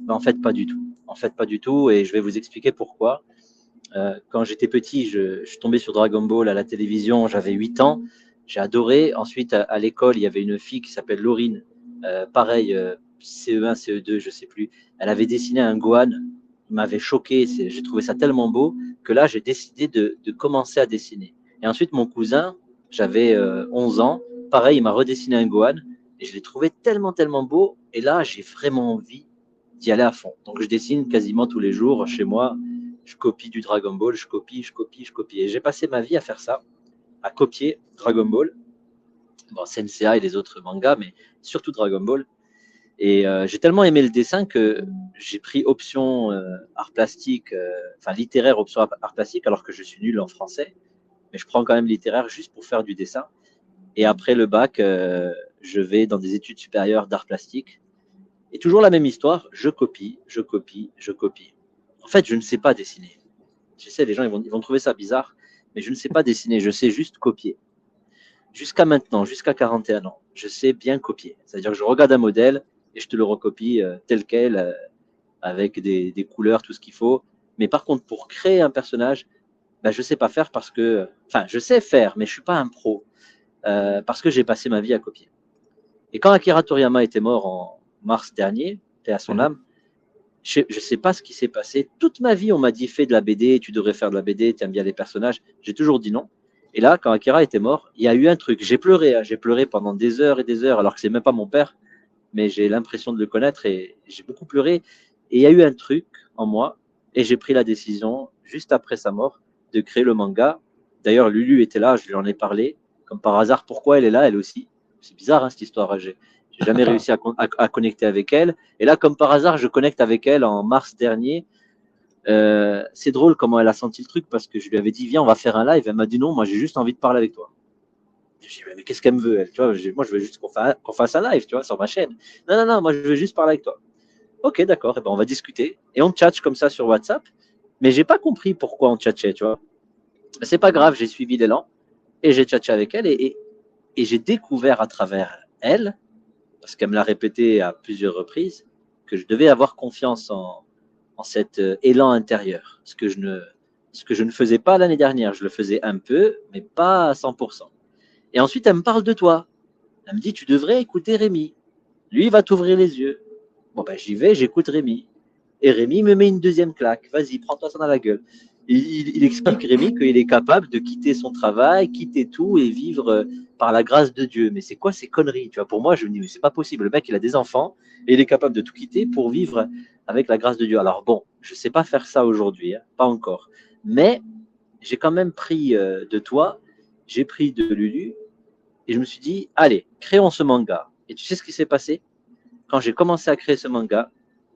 Mais en fait, pas du tout. En fait, pas du tout. Et je vais vous expliquer pourquoi. Quand j'étais petit, je suis tombé sur Dragon Ball à la télévision, j'avais 8 ans. J'ai adoré. Ensuite, à l'école, il y avait une fille qui s'appelle Laurine. Pareil, CE1, CE2, je sais plus. Elle avait dessiné un Gohan. Il m'avait choqué. J'ai trouvé ça tellement beau que là, j'ai décidé de commencer à dessiner. Et ensuite, mon cousin, j'avais 11 ans. Pareil, il m'a redessiné un Gohan. Et je l'ai trouvé tellement, tellement beau. Et là, j'ai vraiment envie d'y aller à fond. Donc, je dessine quasiment tous les jours chez moi. Je copie du Dragon Ball, je copie. Et j'ai passé ma vie à faire ça, à copier Dragon Ball. Bon, Sensei et les autres mangas, mais surtout Dragon Ball. Et j'ai tellement aimé le dessin que j'ai pris option art plastique, enfin littéraire option art plastique, alors que je suis nul en français. Mais je prends quand même littéraire juste pour faire du dessin. Et après le bac, je vais dans des études supérieures d'art plastique. Et toujours la même histoire, je copie, je copie, je copie. En fait, je ne sais pas dessiner. Je sais, les gens ils vont trouver ça bizarre, mais je ne sais pas dessiner, je sais juste copier. Jusqu'à maintenant, jusqu'à 41 ans, je sais bien copier. C'est-à-dire que je regarde un modèle et je te le recopie tel quel, avec des couleurs, tout ce qu'il faut. Mais par contre, pour créer un personnage, ben, je ne sais pas faire parce que... Enfin, je sais faire, mais je ne suis pas un pro. Parce que j'ai passé ma vie à copier. Et quand Akira Toriyama était mort en mars dernier, paix à son âme, je ne sais pas ce qui s'est passé. Toute ma vie, on m'a dit fais de la BD, tu devrais faire de la BD, tu aimes bien les personnages. J'ai toujours dit non. Et là, quand Akira était mort, il y a eu un truc. J'ai pleuré pendant des heures et des heures, alors que c'est même pas mon père, mais j'ai l'impression de le connaître et j'ai beaucoup pleuré. Et il y a eu un truc en moi et j'ai pris la décision, juste après sa mort, de créer le manga. D'ailleurs, Lulu était là, je lui en ai parlé. Comme par hasard, pourquoi elle est là, elle aussi. C'est bizarre, hein, cette histoire. J'ai jamais réussi à connecter avec elle. Et là, comme par hasard, je connecte avec elle en mars dernier. C'est drôle comment elle a senti le truc parce que je lui avais dit viens on va faire un live, elle m'a dit non, moi j'ai juste envie de parler avec toi. Je lui ai dit mais qu'est-ce qu'elle me veut elle, tu vois, moi je veux juste qu'on fasse un live, tu vois, sur ma chaîne. Non, moi je veux juste parler avec toi. Ok, d'accord, et ben on va discuter et on tchatche comme ça sur WhatsApp, mais j'ai pas compris pourquoi on tchatchait, tu vois. C'est pas grave, j'ai suivi l'élan et j'ai tchatché avec elle et j'ai découvert à travers elle, parce qu'elle me l'a répété à plusieurs reprises, que je devais avoir confiance en cet élan intérieur, ce que je ne faisais pas l'année dernière. Je le faisais un peu, mais pas à 100%. Et ensuite, elle me parle de toi. Elle me dit, tu devrais écouter Rémi. Lui, il va t'ouvrir les yeux. Bon, ben, j'y vais, j'écoute Rémi. Et Rémi me met une deuxième claque. Vas-y, prends-toi ça dans la gueule. Il explique, Rémi, qu'il est capable de quitter son travail, quitter tout et vivre par la grâce de Dieu. Mais c'est quoi ces conneries, tu vois? Pour moi, je me dis, mais c'est pas possible. Le mec, il a des enfants et il est capable de tout quitter pour vivre avec la grâce de Dieu. Alors bon, je sais pas faire ça aujourd'hui, hein, pas encore. Mais j'ai quand même pris de toi, j'ai pris de Lulu et je me suis dit, allez, créons ce manga. Et tu sais ce qui s'est passé? Quand j'ai commencé à créer ce manga,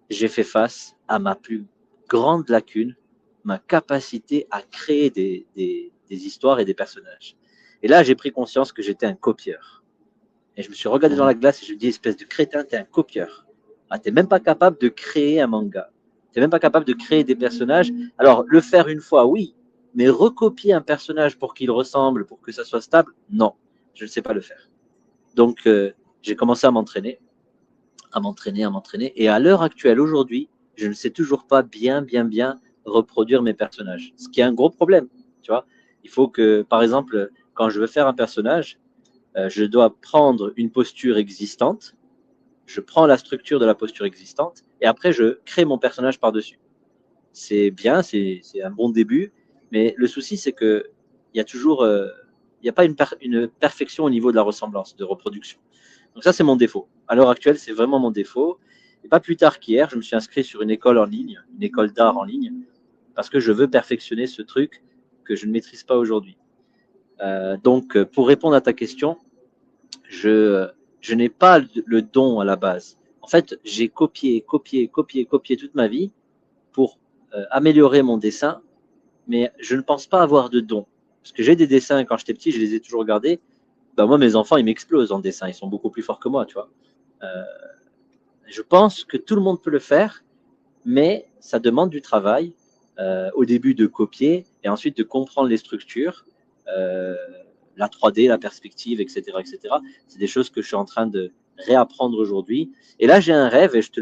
j'ai fait face à ma plus grande lacune, ma capacité à créer des histoires et des personnages. Et là, j'ai pris conscience que j'étais un copieur. Et je me suis regardé dans la glace et je me dis, espèce de crétin, t'es un copieur. Ah, t'es même pas capable de créer un manga. T'es même pas capable de créer des personnages. Alors, le faire une fois, oui, mais recopier un personnage pour qu'il ressemble, pour que ça soit stable, non, je ne sais pas le faire. Donc, j'ai commencé à m'entraîner. Et à l'heure actuelle, aujourd'hui, je ne sais toujours pas bien reproduire mes personnages. Ce qui est un gros problème, tu vois. Il faut que, par exemple, quand je veux faire un personnage, je dois prendre une posture existante, je prends la structure de la posture existante, et après, je crée mon personnage par-dessus. C'est bien, c'est un bon début, mais le souci, c'est que il y a toujours, il n'y a pas une perfection au niveau de la ressemblance, de reproduction. Donc ça, c'est mon défaut. À l'heure actuelle, c'est vraiment mon défaut. Et pas plus tard qu'hier, je me suis inscrit sur une école en ligne, une école d'art en ligne, parce que je veux perfectionner ce truc que je ne maîtrise pas aujourd'hui. Donc, pour répondre à ta question, je n'ai pas le don à la base. En fait, j'ai copié toute ma vie pour améliorer mon dessin, mais je ne pense pas avoir de don. Parce que j'ai des dessins, quand j'étais petit, je les ai toujours gardés. Ben moi, mes enfants, ils m'explosent en dessin. Ils sont beaucoup plus forts que moi, tu vois. Je pense que tout le monde peut le faire, mais ça demande du travail. Au début, de copier et ensuite de comprendre les structures, la 3D, la perspective, etc., etc. C'est des choses que je suis en train de réapprendre aujourd'hui. Et là, j'ai un rêve et je te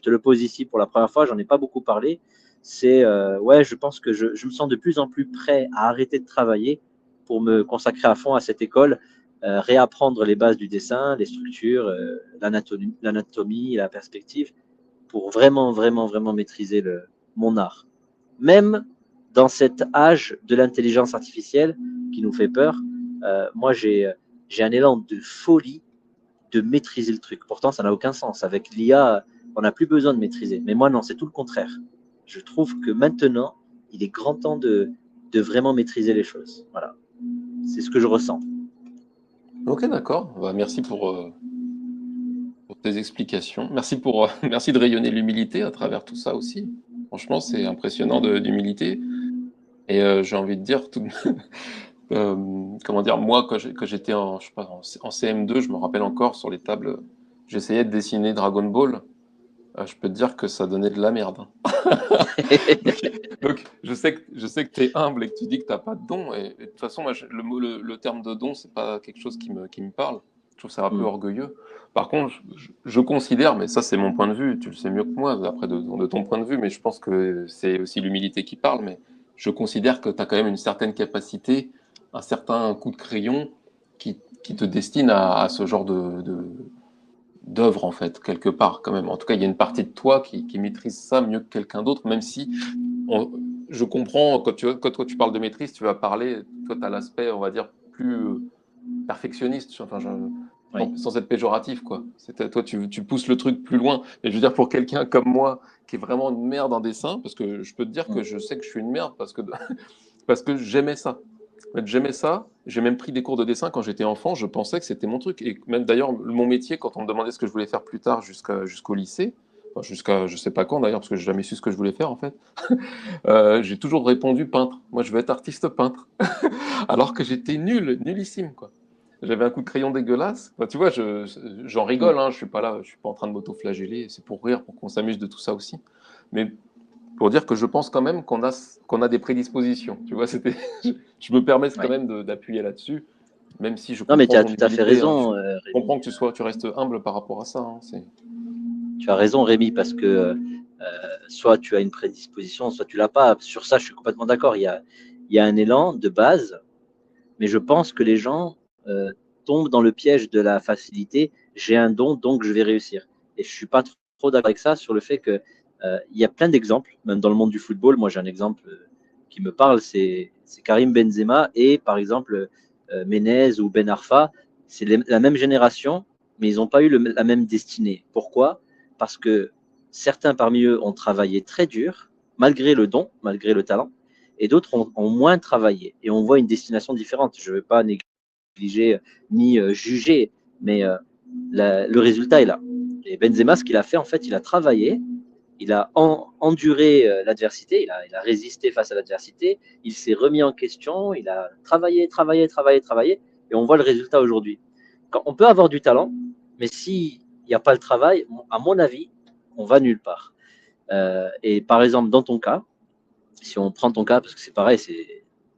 le pose ici pour la première fois. J'en ai pas beaucoup parlé. C'est, ouais, je pense que je me sens de plus en plus prêt à arrêter de travailler pour me consacrer à fond à cette école. Réapprendre les bases du dessin, les structures, l'anatomie, la perspective, pour vraiment maîtriser mon art. Même dans cet âge de l'intelligence artificielle qui nous fait peur, moi j'ai un élan de folie de maîtriser le truc. Pourtant, ça n'a aucun sens. Avec l'IA, on n'a plus besoin de maîtriser. Mais moi, non, c'est tout le contraire. Je trouve que maintenant, il est grand temps de vraiment maîtriser les choses. Voilà. C'est ce que je ressens. Ok, d'accord. Bah, merci pour tes explications. Merci merci de rayonner l'humilité à travers tout ça aussi. Franchement, c'est impressionnant d'humilité. Et j'ai envie de dire, comment dire, moi, quand j'étais je sais pas, en CM2, je me rappelle encore sur les tables, j'essayais de dessiner Dragon Ball. Je peux te dire que ça donnait de la merde, hein. Donc, je sais que tu es humble et que tu dis que tu n'as pas de don. Et de toute façon, moi, le terme de don, c'est pas quelque chose qui me parle. Je trouve ça un peu orgueilleux. Par contre, je considère, mais ça, c'est mon point de vue, tu le sais mieux que moi, après de ton point de vue, mais je pense que c'est aussi l'humilité qui parle. Mais je considère que tu as quand même une certaine capacité, un certain coup de crayon qui te destine à ce genre d'œuvre, en fait, quelque part, quand même. En tout cas, il y a une partie de toi qui maîtrise ça mieux que quelqu'un d'autre, même si je comprends, quand toi tu parles de maîtrise, tu vas parler, toi tu as l'aspect, on va dire, plus perfectionniste, enfin, Oui. sans être péjoratif, quoi. Toi, tu pousses le truc plus loin. Et je veux dire, pour quelqu'un comme moi, qui est vraiment une merde en dessin, parce que je peux te dire que je sais que je suis une merde, parce que j'aimais ça. En fait, j'aimais ça. J'ai même pris des cours de dessin quand j'étais enfant. Je pensais que c'était mon truc. Et même d'ailleurs, mon métier, quand on me demandait ce que je voulais faire plus tard jusqu'au lycée, enfin, jusqu'à je sais pas quand d'ailleurs, parce que j'ai jamais su ce que je voulais faire en fait, j'ai toujours répondu peintre. Moi, je veux être artiste peintre. Alors que j'étais nullissime, quoi. J'avais un coup de crayon dégueulasse. Enfin, tu vois, j'en rigole, hein, je suis pas là, je suis pas en train de m'auto-flageller. C'est pour rire, pour qu'on s'amuse de tout ça aussi. Mais pour dire que je pense quand même qu'on a des prédispositions. Tu vois, je me permets quand Oui. même d'appuyer là-dessus, même si je Non, mais tu comprends as ton tout à fait humilité, hein. Je raison, comprends Rémi. que tu restes humble par rapport à ça, hein. Tu as raison, Rémi, parce que soit tu as une prédisposition, soit tu l'as pas. Sur ça, je suis complètement d'accord. Il y a un élan de base, mais je pense que les gens tombent dans le piège de la facilité. J'ai un don, donc je vais réussir. Et je suis pas trop d'accord avec ça sur le fait que il y a plein d'exemples, même dans le monde du football. Moi, j'ai un exemple qui me parle, c'est Karim Benzema et par exemple Menez ou Ben Arfa. C'est la même génération, mais ils n'ont pas eu la même destinée. Pourquoi? Parce que certains parmi eux ont travaillé très dur, malgré le don, malgré le talent, et d'autres ont moins travaillé. Et on voit une destination différente. Je ne veux pas négliger ni juger, mais le résultat est là. Et Benzema, ce qu'il a fait, en fait, il a travaillé, il a enduré l'adversité, il a résisté face à l'adversité, il s'est remis en question, il a travaillé, travaillé, travaillé, travaillé, et on voit le résultat aujourd'hui. On peut avoir du talent, mais s'il n'y a pas le travail, à mon avis, on va nulle part. Et par exemple, dans ton cas, si on prend ton cas, parce que c'est pareil, tu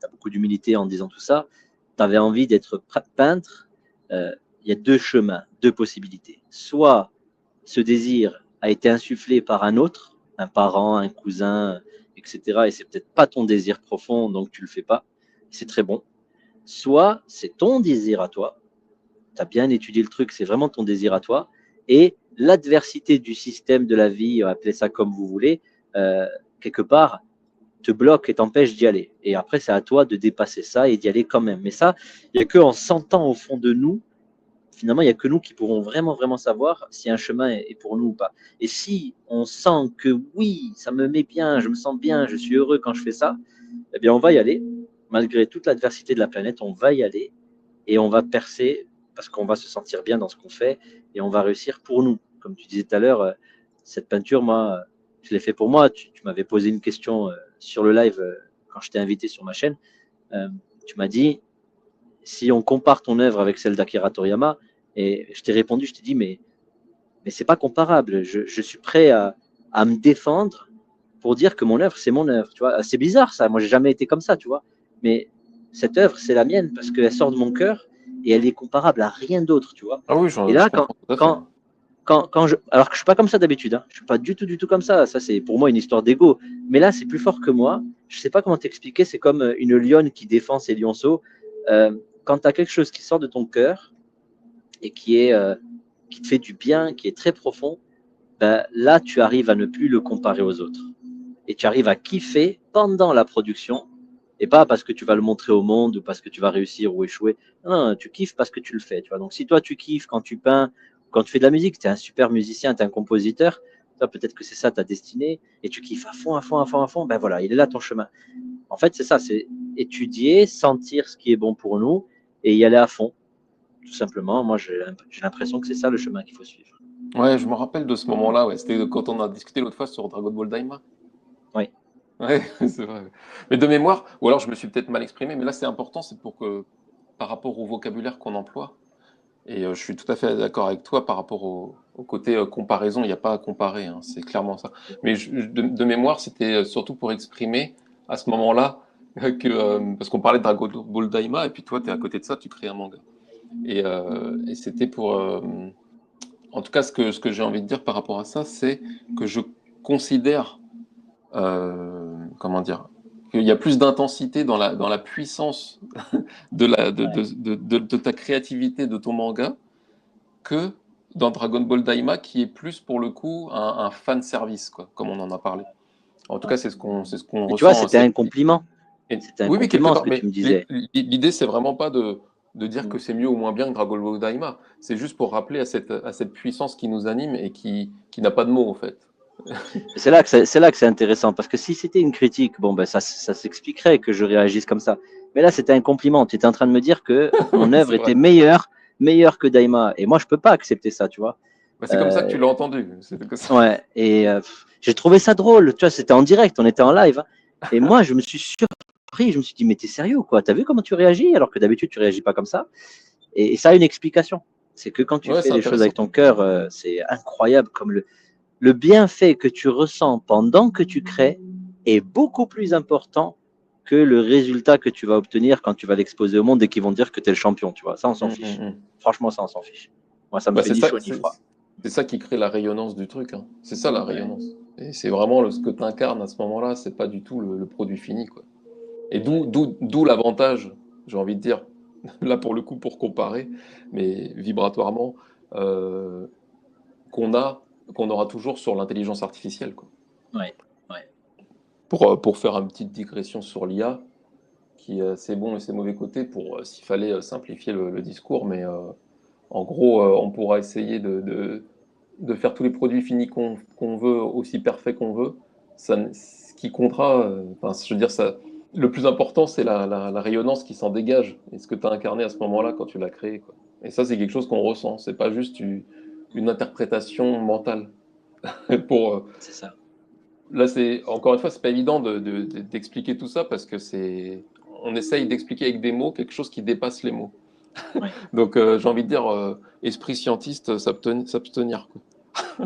as beaucoup d'humilité en disant tout ça, tu avais envie d'être peintre, il y a deux chemins, deux possibilités. Soit ce désir a été insufflé par un autre, un parent, un cousin, etc. Et c'est peut-être pas ton désir profond, donc tu le fais pas. C'est très bon. Soit c'est ton désir à toi, tu as bien étudié le truc, c'est vraiment ton désir à toi, et l'adversité du système de la vie, appelez ça comme vous voulez, quelque part, te bloque et t'empêche d'y aller. Et après, c'est à toi de dépasser ça et d'y aller quand même. Mais ça, il n'y a qu'en sentant au fond de nous, finalement, il n'y a que nous qui pourrons vraiment, vraiment savoir si un chemin est pour nous ou pas. Et si on sent que oui, ça me met bien, je me sens bien, je suis heureux quand je fais ça, eh bien, on va y aller. Malgré toute l'adversité de la planète, on va y aller et on va percer parce qu'on va se sentir bien dans ce qu'on fait et on va réussir pour nous. Comme tu disais tout à l'heure, cette peinture, moi, je l'ai fait pour moi. Tu m'avais posé une question sur le live quand je t'ai invité sur ma chaîne. Tu m'as dit, si on compare ton œuvre avec celle d'Akira Toriyama, et je t'ai répondu, je t'ai dit, mais c'est pas comparable. Je suis prêt à me défendre pour dire que mon œuvre, c'est mon œuvre. Tu vois, c'est bizarre ça. Moi, j'ai jamais été comme ça, tu vois. Mais cette œuvre, c'est la mienne parce qu'elle sort de mon cœur et elle est comparable à rien d'autre, tu vois. Ah oui, Et je là, comprends tout à fait. alors que je suis pas comme ça d'habitude, hein. Je suis pas du tout comme ça. Ça, c'est pour moi une histoire d'ego. Mais là, c'est plus fort que moi. Je sais pas comment t'expliquer. C'est comme une lionne qui défend ses lionceaux. Quand tu as quelque chose qui sort de ton cœur et qui te fait du bien, qui est très profond, ben, là, tu arrives à ne plus le comparer aux autres. Et tu arrives à kiffer pendant la production, et pas parce que tu vas le montrer au monde ou parce que tu vas réussir ou échouer. Non, tu kiffes parce que tu le fais. Tu vois. Donc, si toi, tu kiffes quand tu peins, quand tu fais de la musique, tu es un super musicien, tu es un compositeur, peut-être que c'est ça ta destinée, et tu kiffes à fond, à fond, à fond, à fond, ben voilà, il est là ton chemin. En fait, c'est ça, c'est étudier, sentir ce qui est bon pour nous et y aller à fond, tout simplement. Moi, j'ai l'impression que c'est ça le chemin qu'il faut suivre. Ouais, je me rappelle de ce moment-là. Ouais. C'était quand on a discuté l'autre fois sur Dragon Ball Daima. Oui. Ouais, c'est vrai. Mais de mémoire, ou alors je me suis peut-être mal exprimé, mais là c'est important, c'est pour que par rapport au vocabulaire qu'on emploie, et je suis tout à fait d'accord avec toi par rapport au côté comparaison, il n'y a pas à comparer, hein, c'est clairement ça. Mais de mémoire, c'était surtout pour exprimer à ce moment-là parce qu'on parlait de Dragon Ball Daima, et puis toi, tu es à côté de ça, tu crées un manga. Et c'était pour, en tout cas, ce que j'ai envie de dire par rapport à ça, c'est que je considère, comment dire, qu'il y a plus d'intensité dans la puissance de ta créativité, de ton manga, que dans Dragon Ball Daima, qui est plus pour le coup un fan service, quoi, comme on en a parlé. En tout cas, c'est ce qu'on Mais tu vois, ressent. c'était un compliment. Et- C'était un oui, oui, quelque compliment ce part. que Mais tu me disais. l'idée, c'est vraiment pas de dire que Mm. c'est mieux ou moins bien que Dragon Ball Daima. C'est juste pour rappeler à cette puissance qui nous anime et qui n'a pas de mots, en fait. C'est là que c'est intéressant parce que si c'était une critique, bon ben ça s'expliquerait que je réagisse comme ça. Mais là, c'était un compliment. Tu étais en train de me dire que Oui, mon œuvre c'est était vrai. meilleure que Daima. Et moi, je peux pas accepter ça, tu vois. Bah, c'est comme ça que Euh, tu l'as entendu. C'est que ça. ouais. Et j'ai trouvé ça drôle. Tu vois, c'était en direct, on était en live, hein. Et moi, je me suis surpris. Je me suis dit, mais t'es sérieux ou quoi? T'as vu comment tu réagis alors que d'habitude tu réagis pas comme ça? Et ça a une explication. C'est que quand tu Ouais, fais c'est les choses intéressant. avec ton cœur, c'est incroyable comme le bienfait que tu ressens pendant que tu crées est beaucoup plus important que le résultat que tu vas obtenir quand tu vas l'exposer au monde et qu'ils vont dire que tu es le champion, tu vois. Ça, on s'en Hum, hum, fiche. hum. Franchement, ça, on s'en fiche. Moi, ça me Bah, fait c'est ni ça, chaud ni froid. c'est ça qui crée la rayonnance du truc, hein. C'est ça la Ouais, rayonnance. Et c'est vraiment ce que tu incarnes à ce moment-là, c'est pas du tout le produit fini, quoi. Et ouais. d'où l'avantage, j'ai envie de dire, là pour le coup pour comparer, mais vibratoirement, euh, qu'on a, qu'on aura toujours sur l'intelligence artificielle, quoi. Ouais, ouais. Pour faire une petite digression sur l'IA, qui a ses bons et ses mauvais côtés, pour s'il fallait simplifier le discours, mais en gros, on pourra essayer de faire tous les produits finis qu'on veut, aussi parfaits qu'on veut. Ce qui comptera, enfin, je veux dire, ça, le plus important, c'est la rayonnance qui s'en dégage et ce que tu as incarné à ce moment-là quand tu l'as créé, quoi. Et ça, c'est quelque chose qu'on ressent. C'est pas juste une interprétation mentale. Pour, C'est ça. là, c'est encore une fois, c'est pas évident d'expliquer tout ça parce que on essaye d'expliquer avec des mots quelque chose qui dépasse les mots. Ouais. Donc, j'ai envie de dire, esprit scientiste, s'abstenir, quoi.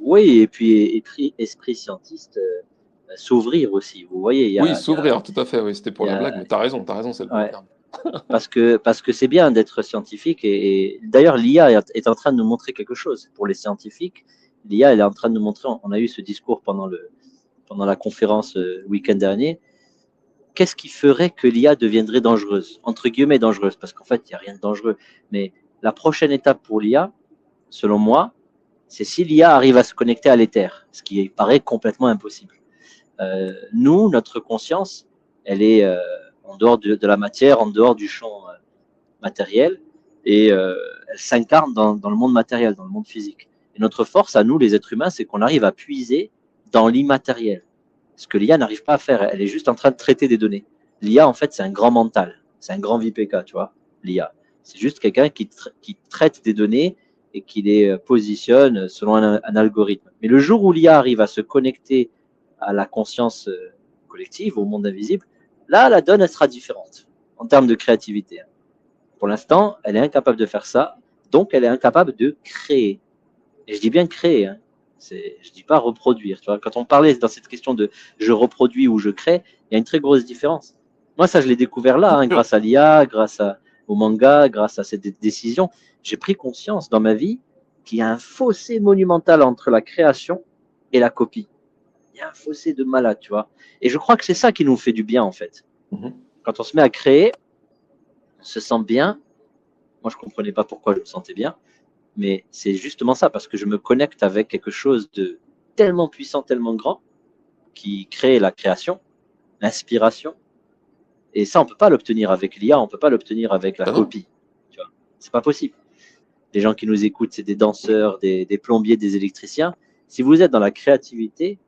Oui, et puis esprit scientiste, s'ouvrir aussi. Vous voyez, Oui, s'ouvrir, tout à fait, oui, c'était il pour y la a, blague, mais t'as raison, c'est le bon ouais, terme. parce que c'est bien d'être scientifique et d'ailleurs l'IA est en train de nous montrer quelque chose pour les scientifiques. L'IA elle est en train de nous montrer, on a eu ce discours pendant la conférence week-end dernier. Qu'est-ce qui ferait que l'IA deviendrait dangereuse, entre guillemets dangereuse, parce qu'en fait il n'y a rien de dangereux. Mais la prochaine étape pour l'IA, selon moi, c'est si l'IA arrive à se connecter à l'éther, ce qui paraît complètement impossible. Nous, notre conscience, elle est en dehors de la matière, en dehors du champ matériel, et elle s'incarne dans le monde matériel, dans le monde physique. Et notre force à nous, les êtres humains, c'est qu'on arrive à puiser dans l'immatériel. Ce que l'IA n'arrive pas à faire, elle est juste en train de traiter des données. L'IA, en fait, c'est un grand mental, c'est un grand VPK, tu vois, l'IA. C'est juste quelqu'un qui traite des données et qui les positionne selon un algorithme. Mais le jour où l'IA arrive à se connecter à la conscience collective, au monde invisible, là, la donne, elle sera différente en termes de créativité. Pour l'instant, elle est incapable de faire ça, donc elle est incapable de créer. Et je dis bien créer, hein. Je dis pas reproduire. Tu vois, quand on parlait dans cette question de je reproduis ou je crée, il y a une très grosse différence. Moi, ça, je l'ai découvert là, Bien hein, sûr. grâce à l'IA, au manga, grâce à cette décision. J'ai pris conscience dans ma vie qu'il y a un fossé monumental entre la création et la copie. Il y a un fossé de malade, tu vois. Et je crois que c'est ça qui nous fait du bien, en fait. Mhm. Quand on se met à créer, on se sent bien. Moi, je comprenais pas pourquoi je me sentais bien, mais c'est justement ça, parce que je me connecte avec quelque chose de tellement puissant, tellement grand, qui crée la création, l'inspiration. Et ça, on peut pas l'obtenir avec l'IA, on peut pas l'obtenir avec la Ah non? copie. Tu vois, c'est pas possible. Les gens qui nous écoutent, c'est des danseurs, des plombiers, des électriciens. Si vous êtes dans la créativité,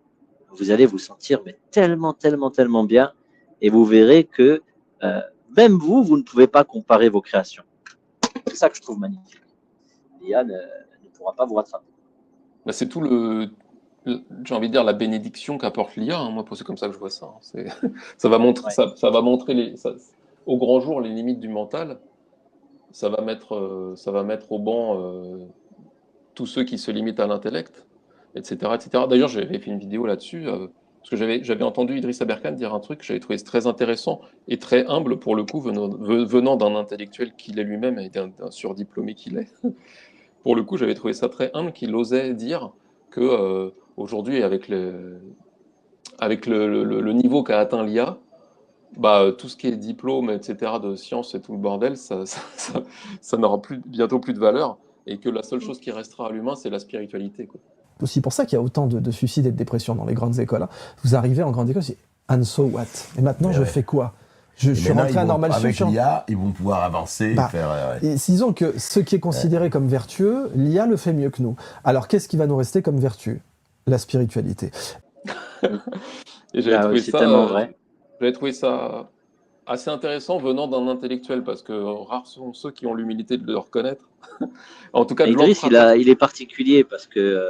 vous allez vous sentir mais tellement, tellement, tellement bien, et vous verrez que même vous ne pouvez pas comparer vos créations. C'est ça que je trouve magnifique. L'IA ne pourra pas vous rattraper. Bah, c'est j'ai envie de dire la bénédiction qu'apporte l'IA, hein. Moi, c'est comme ça que je vois ça, hein. Ouais. Ça va montrer au grand jour les limites du mental. Ça va mettre au banc tous ceux qui se limitent à l'intellect, etc., etc. D'ailleurs, j'avais fait une vidéo là-dessus, parce que j'avais entendu Idriss Aberkan dire un truc que j'avais trouvé très intéressant et très humble pour le coup, venant d'un intellectuel qu'il est lui-même et d'un surdiplômé qu'il est. Pour le coup, j'avais trouvé ça très humble qu'il osait dire que aujourd'hui, avec le niveau qu'a atteint l'IA, bah, tout ce qui est diplôme, etc., de sciences et tout le bordel, ça n'aura bientôt plus de valeur, et que la seule chose qui restera à l'humain, c'est la spiritualité, quoi. C'est aussi pour ça qu'il y a autant de suicides et de dépressions dans les grandes écoles, hein. Vous arrivez en grande école, c'est and so what? Et maintenant, je fais quoi? Je suis rentré à Normal avec Solutions. l'IA, ils vont pouvoir avancer et faire. Et disons que ce qui est considéré comme vertueux, l'IA le fait mieux que nous. Alors qu'est-ce qui va nous rester comme vertu? La spiritualité. Et C'est tellement vrai. j'avais trouvé ça assez intéressant venant d'un intellectuel, parce que rares sont ceux qui ont l'humilité de le reconnaître. En tout cas, de Idriss, l'emprunter. il est particulier parce que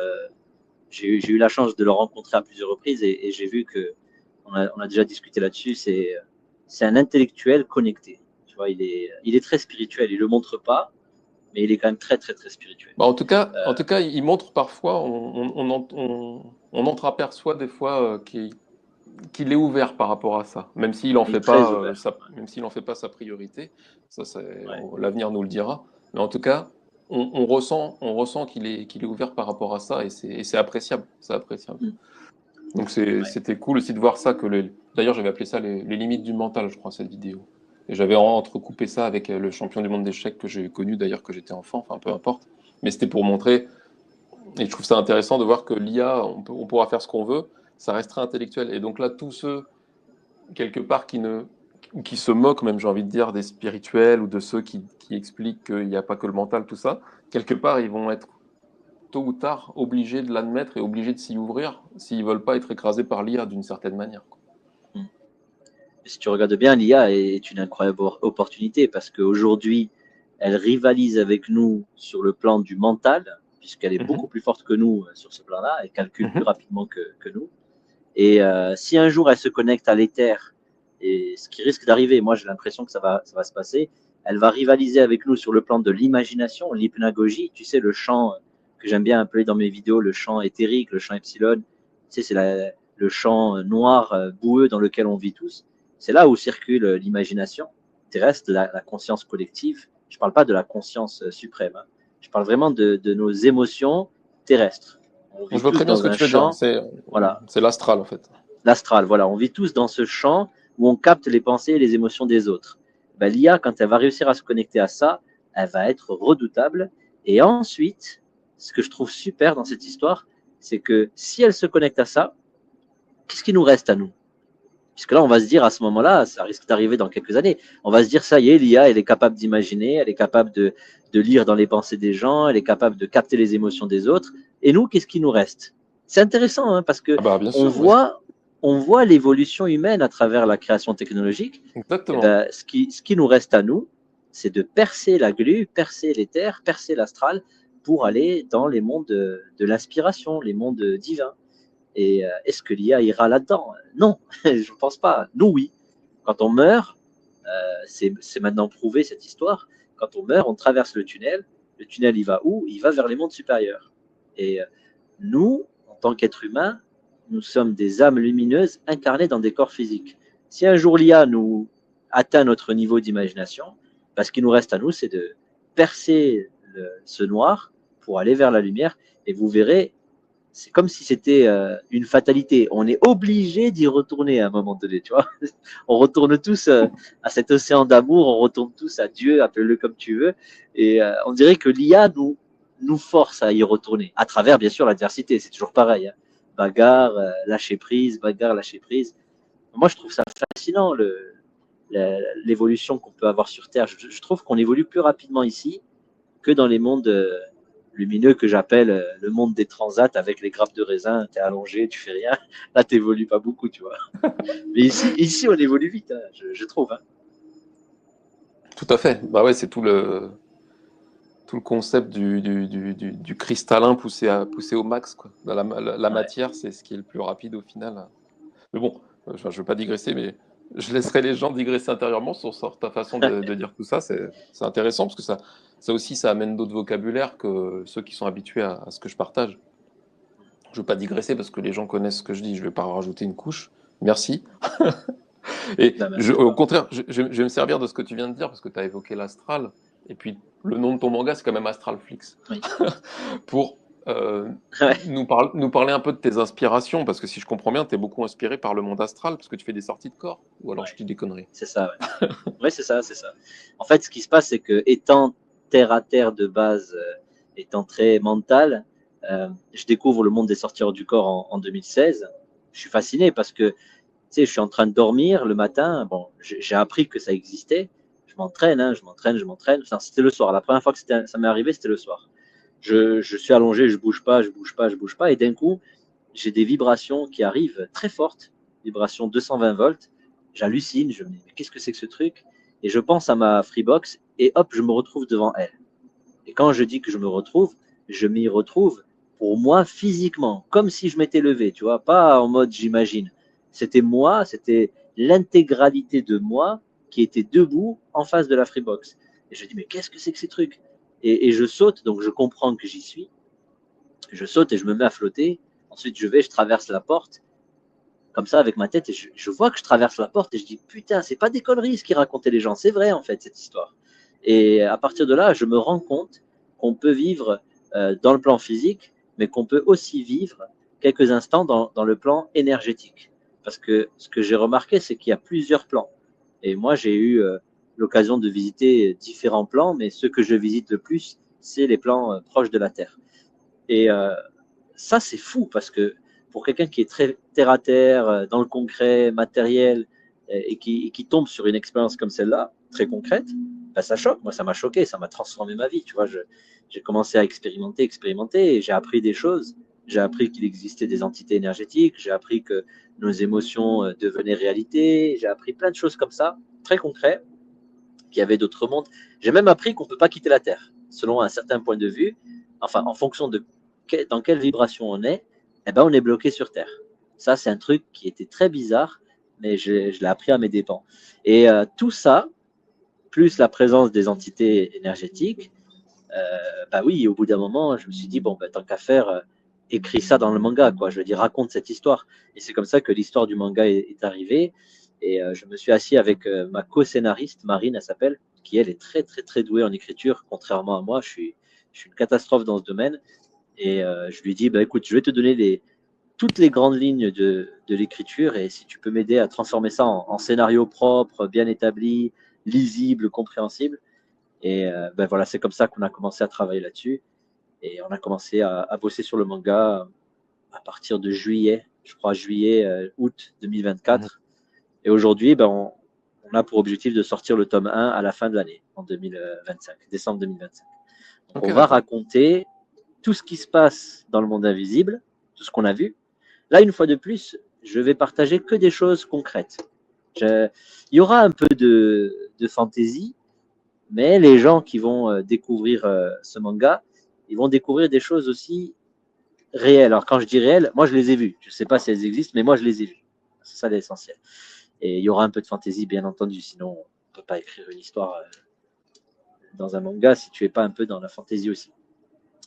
j'ai eu la chance de le rencontrer à plusieurs reprises et j'ai vu que on a déjà discuté là-dessus. C'est un intellectuel connecté. Tu vois, il est très spirituel. Il le montre pas, mais il est quand même très très très spirituel. Bah, en tout cas, il montre parfois, on entreaperçoit des fois qu'il est ouvert par rapport à ça, même s'il en Il est fait très pas, ouvert. même s'il en fait pas sa priorité. Ça, Ouais. l'avenir nous le dira. Mais en tout cas, on ressent qu'il est ouvert par rapport à ça, et c'est appréciable. C'est appréciable. Mm. Donc c'était cool aussi de voir ça, d'ailleurs j'avais appelé ça les limites du mental, je crois, cette vidéo. Et j'avais entrecoupé ça avec le champion du monde d'échecs que j'ai connu d'ailleurs que j'étais enfant, enfin peu importe. Mais c'était pour montrer, et je trouve ça intéressant de voir que l'IA, on pourra faire ce qu'on veut, ça restera intellectuel. Et donc là, tous ceux, quelque part, qui se moquent, même j'ai envie de dire, des spirituels, ou de ceux qui expliquent qu'il n'y a pas que le mental, tout ça, quelque part, ils vont être tôt ou tard obligés de l'admettre et obligés de s'y ouvrir s'ils veulent pas être écrasés par l'IA d'une certaine manière, quoi. Si tu regardes bien, l'IA est une incroyable opportunité parce qu'aujourd'hui, elle rivalise avec nous sur le plan du mental, puisqu'elle est beaucoup plus forte que nous sur ce plan-là. Elle calcule plus rapidement que nous. Et si un jour elle se connecte à l'éther, et ce qui risque d'arriver, moi j'ai l'impression que ça va se passer, elle va rivaliser avec nous sur le plan de l'imagination, l'hypnagogie. Tu sais, le champ que j'aime bien appeler dans mes vidéos le champ éthérique, le champ epsilon. Tu sais, c'est le champ noir, boueux dans lequel on vit tous. C'est là où circule l'imagination terrestre, la conscience collective. Je ne parle pas de la conscience suprême, hein. Je parle vraiment de nos émotions terrestres. On vit Je vois tous très bien dans ce que un tu veux champ, dire. voilà. C'est l'astral, en fait. L'astral, voilà. On vit tous dans ce champ où on capte les pensées et les émotions des autres. Ben, l'IA, quand elle va réussir à se connecter à ça, elle va être redoutable. Et ensuite, ce que je trouve super dans cette histoire, c'est que si elle se connecte à ça, qu'est-ce qui nous reste à nous? Puisque là, on va se dire à ce moment-là, ça risque d'arriver dans quelques années, on va se dire, ça y est, l'IA, elle est capable d'imaginer, elle est capable de lire dans les pensées des gens, elle est capable de capter les émotions des autres. Et nous, qu'est-ce qui nous reste? C'est intéressant, hein, parce que on voit l'évolution humaine à travers la création technologique. Exactement. Ben, ce qui nous reste à nous, c'est de percer la glu, percer l'éther, percer l'astral pour aller dans les mondes de l'inspiration, les mondes divins. Et est-ce que l'IA ira là-dedans? Non, je ne pense pas. Nous, oui. Quand on meurt, c'est maintenant prouvé cette histoire, quand on meurt, on traverse le tunnel il va où? Il va vers les mondes supérieurs. Et nous, en tant qu'êtres humains, nous sommes des âmes lumineuses incarnées dans des corps physiques. Si un jour l'IA nous atteint notre niveau d'imagination, ben, ce qui nous reste à nous, c'est de percer ce noir pour aller vers la lumière. Et vous verrez, c'est comme si c'était une fatalité. On est obligé d'y retourner à un moment donné, tu vois. On retourne tous à cet océan d'amour, on retourne tous à Dieu, appelle-le comme tu veux. Et on dirait que l'IA nous force à y retourner, à travers, bien sûr, l'adversité. C'est toujours pareil, hein. Bagarre, lâcher prise, bagarre, lâcher prise. Moi, je trouve ça fascinant, l'évolution qu'on peut avoir sur Terre. Je trouve qu'on évolue plus rapidement ici que dans les mondes lumineux que j'appelle le monde des transats avec les grappes de raisin. Tu es allongé, tu fais rien. Là, tu n'évolues pas beaucoup, tu vois. Mais ici, on évolue vite, hein, je trouve. Hein. Tout à fait. Bah ouais, c'est tout le. tout le concept du cristallin poussé au max, quoi. La Ouais. matière, c'est ce qui est le plus rapide au final. Mais bon, je ne veux pas digresser, mais je laisserai les gens digresser intérieurement sur ta façon de dire tout ça. C'est intéressant parce que ça aussi, ça amène d'autres vocabulaires que ceux qui sont habitués à ce que je partage. Je ne veux pas digresser parce que les gens connaissent ce que je dis. Je ne vais pas rajouter une couche. Merci. Et Bah, merci à au toi. contraire, je vais me servir de ce que tu viens de dire parce que tu as évoqué l'astral. Et puis, le nom de ton manga, c'est quand même Astral Flix. Oui. Pour Ouais, nous parler un peu de tes inspirations. Parce que si je comprends bien, tu es beaucoup inspiré par le monde astral parce que tu fais des sorties de corps. Ou alors ouais, je dis des conneries. c'est ça. Ouais, ouais, c'est ça, c'est ça. En fait, ce qui se passe, c'est que étant terre à terre de base, étant très mental, je découvre le monde des sorties hors du corps en 2016. Je suis fasciné parce que, tu sais, je suis en train de dormir le matin. Bon, j'ai appris que ça existait. Je m'entraîne, hein, je m'entraîne. Enfin, c'était le soir. La première fois que ça m'est arrivé, c'était le soir. Je suis allongé, je bouge pas. Et d'un coup, j'ai des vibrations qui arrivent très fortes, vibrations 220 volts. J'hallucine, je me dis, mais qu'est-ce que c'est que ce truc? Et je pense à ma Freebox et hop, je me retrouve devant elle. Et quand je dis que je m'y retrouve pour moi physiquement, comme si je m'étais levé, tu vois, pas en mode j'imagine. C'était moi, c'était l'intégralité de moi qui était debout en face de la Freebox. Et je dis, mais qu'est-ce que c'est que ces trucs? Et je saute, donc je comprends que j'y suis. Je saute et je me mets à flotter. Ensuite, je traverse la porte, comme ça, avec ma tête, et je vois que je traverse la porte, et je dis, putain, c'est pas des conneries ce qu'ils racontaient les gens, c'est vrai, en fait, cette histoire. Et à partir de là, je me rends compte qu'on peut vivre dans le plan physique, mais qu'on peut aussi vivre quelques instants dans le plan énergétique. Parce que ce que j'ai remarqué, c'est qu'il y a plusieurs plans. Et moi, j'ai eu l'occasion de visiter différents plans, mais ceux que je visite le plus, c'est les plans proches de la Terre. Et ça, c'est fou parce que pour quelqu'un qui est très terre à terre, dans le concret, matériel, et qui tombe sur une expérience comme celle-là, très concrète, ben ça choque. Moi, ça m'a choqué, ça m'a transformé ma vie. Tu vois, j'ai commencé à expérimenter, et j'ai appris des choses. J'ai appris qu'il existait des entités énergétiques, j'ai appris que nos émotions devenaient réalité, j'ai appris plein de choses comme ça, très concrets, qu'il y avait d'autres mondes. J'ai même appris qu'on ne peut pas quitter la Terre, selon un certain point de vue, enfin, en fonction de dans quelle vibration on est, eh ben, on est bloqué sur Terre. Ça, c'est un truc qui était très bizarre, mais je l'ai appris à mes dépens. Et tout ça, plus la présence des entités énergétiques, bah oui, au bout d'un moment, je me suis dit, bon, bah, tant qu'à faire, écris ça dans le manga, quoi. Je veux dire, raconte cette histoire. Et c'est comme ça que l'histoire du manga est arrivée. Et je me suis assis avec ma co-scénariste, Marine, elle s'appelle, qui elle est très, très, très douée en écriture, contrairement à moi. Je suis une catastrophe dans ce domaine. Et je lui dis, bah, écoute, je vais te donner toutes les grandes lignes de l'écriture, et si tu peux m'aider à transformer ça en scénario propre, bien établi, lisible, compréhensible. Et ben voilà, c'est comme ça qu'on a commencé à travailler là-dessus. Et on a commencé à bosser sur le manga à partir de juillet, je crois août 2024. Et aujourd'hui, ben, on a pour objectif de sortir le tome 1 à la fin de l'année, en 2025, décembre 2025. Donc Ok, on va d'accord. raconter tout ce qui se passe dans le monde invisible, tout ce qu'on a vu. Là, une fois de plus, je vais partager que des choses concrètes. Il y aura un peu de fantaisie, mais les gens qui vont découvrir ce manga, ils vont découvrir des choses aussi réelles. Alors quand je dis réelles, moi je les ai vues. Je ne sais pas si elles existent, mais moi je les ai vues. C'est ça l'essentiel. Et il y aura un peu de fantaisie, bien entendu, sinon on ne peut pas écrire une histoire dans un manga si tu n'es pas un peu dans la fantaisie aussi.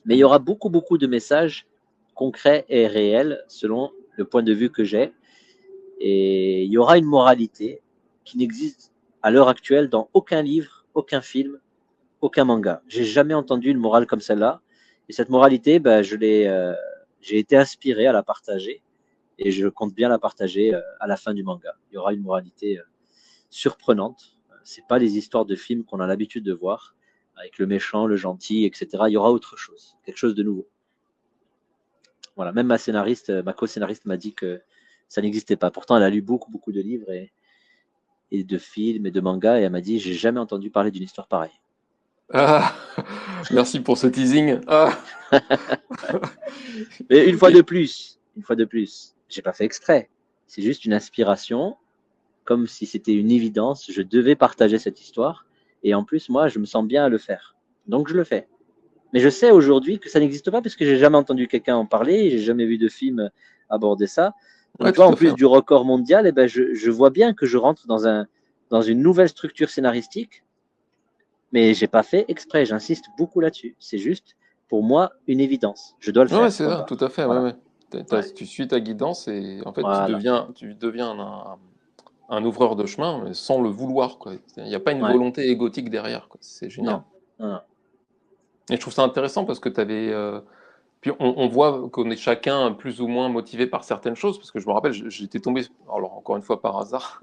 Mais il y aura beaucoup, beaucoup de messages concrets et réels selon le point de vue que j'ai. Et il y aura une moralité qui n'existe à l'heure actuelle dans aucun livre, aucun film, aucun manga. J'ai jamais entendu une morale comme celle-là. Et cette moralité, ben, j'ai été inspiré à la partager, et je compte bien la partager à la fin du manga. Il y aura une moralité surprenante. C'est pas les histoires de films qu'on a l'habitude de voir, avec le méchant, le gentil, etc. Il y aura autre chose, quelque chose de nouveau. Voilà, même ma co-scénariste m'a dit que ça n'existait pas. Pourtant, elle a lu beaucoup, beaucoup de livres et de films et de mangas, et elle m'a dit, j'ai jamais entendu parler d'une histoire pareille. Ah, merci pour ce teasing. Ah. Mais une fois de plus, j'ai pas fait exprès. C'est juste une inspiration, comme si c'était une évidence. Je devais partager cette histoire, et en plus, moi, je me sens bien à le faire. Donc, je le fais. Mais je sais aujourd'hui que ça n'existe pas parce que j'ai jamais entendu quelqu'un en parler, j'ai jamais vu de film aborder ça. Donc, Ouais, tu vois, tout en à fait. plus du record mondial, eh ben, je vois bien que je rentre dans une nouvelle structure scénaristique, mais j'ai pas fait exprès, j'insiste beaucoup là-dessus. C'est juste, pour moi, une évidence. Je dois le Ouais, ouais, faire, c'est point ça, barre. tout à fait. Ouais, Voilà, ouais. ouais, Tu suis ta guidance et en fait, voilà, tu deviens un ouvreur de chemin, mais sans le vouloir, quoi. Il n'y a pas une ouais, volonté égotique derrière, quoi. C'est génial. non, non, non. Et je trouve ça intéressant parce que tu avais. Puis on voit qu'on est chacun plus ou moins motivé par certaines choses, parce que je me rappelle, j'étais tombé, alors encore une fois par hasard,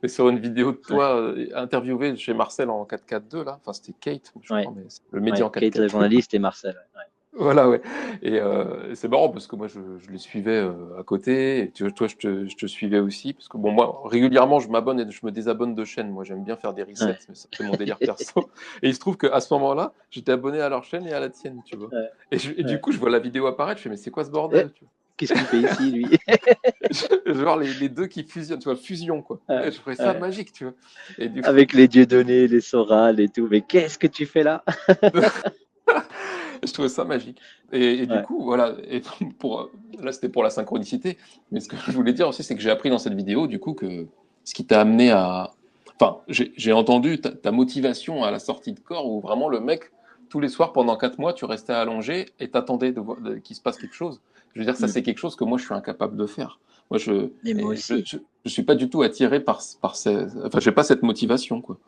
mais sur une vidéo de Ouais, toi interviewé chez Marcel en 4-4-2, là. Enfin, c'était Kate, je ouais, crois, mais c'est le média ouais. en Kate, la 4-4-2. journaliste, et Marcel. Ouais. Voilà, ouais. Et c'est marrant parce que moi, je les suivais à côté. Et toi, je te suivais aussi. Parce que, bon, moi, régulièrement, je m'abonne et je me désabonne de chaînes. Moi, j'aime bien faire des resets, Ouais. mais ça, c'est mon délire perso. Et il se trouve qu'à ce moment-là, j'étais abonné à leur chaîne et à la tienne, tu vois. Ouais, Et du ouais. coup, je vois la vidéo apparaître. Je fais, mais c'est quoi ce Eh, bordel, tu qu'est-ce qu'il fait ici, lui? vois? Je vois les deux qui fusionnent, tu vois, fusion, quoi. Ouais, Et je trouvais ça ouais. magique, tu vois. Et du coup, Avec les Dieudonné, les Soral et tout. Mais qu'est-ce que tu fais là? je trouvais ça magique. Et du Ouais. coup, voilà, et là c'était pour la synchronicité, mais ce que je voulais dire aussi, c'est que j'ai appris dans cette vidéo, du coup, que ce qui t'a amené à... Enfin, j'ai entendu ta motivation à la sortie de corps, où vraiment le mec, tous les soirs, pendant 4 mois, tu restais allongé et t'attendais qu'il se passe quelque chose. Je veux dire, ça Mm. c'est quelque chose que moi je suis incapable de faire. Moi, Mais moi et aussi. je suis pas du tout attiré par enfin, j'ai pas cette motivation, quoi.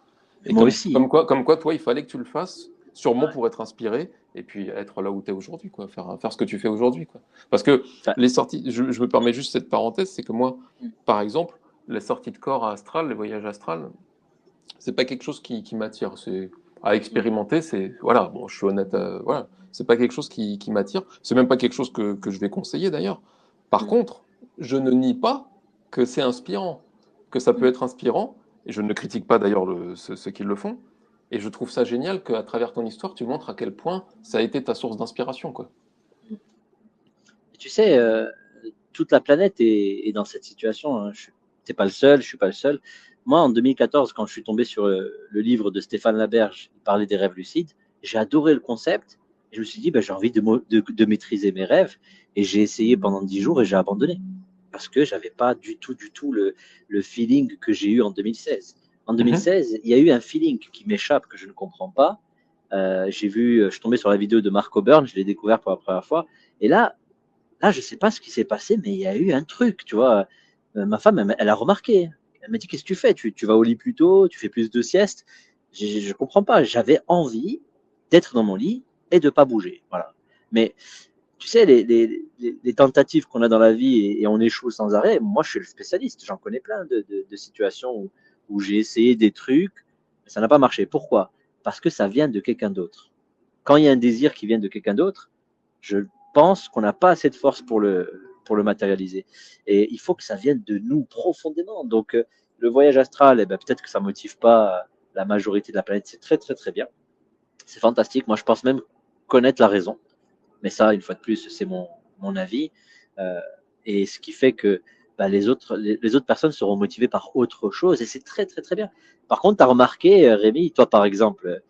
Mais Et moi aussi. comme quoi, toi, il fallait que tu le fasses, sûrement Ouais. pour être inspiré, et puis être là où tu es aujourd'hui, quoi, faire ce que tu fais aujourd'hui, quoi. Parce que Enfin, les sorties, je me permets juste cette parenthèse, c'est que moi, mm, par exemple, les sorties de corps à astral, les voyages astral, c'est pas quelque chose qui m'attire. C'est à mm, expérimenter, c'est voilà, bon, je suis honnête, voilà, c'est pas quelque chose qui m'attire. C'est même pas quelque chose que je vais conseiller d'ailleurs. Par mm, contre, je ne nie pas que c'est inspirant, que ça peut mm. être inspirant, et je ne critique pas d'ailleurs ceux qui le font. Et je trouve ça génial qu'à travers ton histoire, tu montres à quel point ça a été ta source d'inspiration, quoi. Et tu sais, toute la planète est dans cette situation. Hein. T'es pas le seul, je suis pas le seul. Moi, en 2014, quand je suis tombé sur le livre de Stéphane Laberge, il parlait des rêves lucides, j'ai adoré le concept. Et je me suis dit, bah, j'ai envie de maîtriser mes rêves. Et j'ai essayé pendant 10 jours et j'ai abandonné. Parce que j'avais pas du tout le feeling que j'ai eu en 2016. En Mhm. 2016, il y a eu un feeling qui m'échappe, que je ne comprends pas. Je suis tombé sur la vidéo de Mark O'Byrne, je l'ai découvert pour la première fois. Et là, je sais pas ce qui s'est passé, mais il y a eu un truc, tu vois. Ma femme, elle a remarqué. Elle m'a dit, qu'est-ce que tu fais? Tu vas au lit plus tôt, tu fais plus de sieste. Je comprends pas. J'avais envie d'être dans mon lit et de pas bouger. Voilà. Mais tu sais, les tentatives qu'on a dans la vie et on échoue sans arrêt, moi, je suis le spécialiste. J'en connais plein de situations où j'ai essayé des trucs, mais ça n'a pas marché. Pourquoi? Parce que ça vient de quelqu'un d'autre. Quand il y a un désir qui vient de quelqu'un d'autre, je pense qu'on n'a pas assez de force pour le matérialiser. Et il faut que ça vienne de nous profondément. Donc, le voyage astral, eh ben, peut-être que ça ne motive pas la majorité de la planète. C'est très, très, très bien. C'est fantastique. Moi, je pense même connaître la raison. Mais ça, une fois de plus, c'est mon avis. Euh, et ce qui fait que bah, les autres personnes seront motivées par autre chose. Et c'est très, très, très bien. Par contre, tu as remarqué, Rémi, toi, par exemple,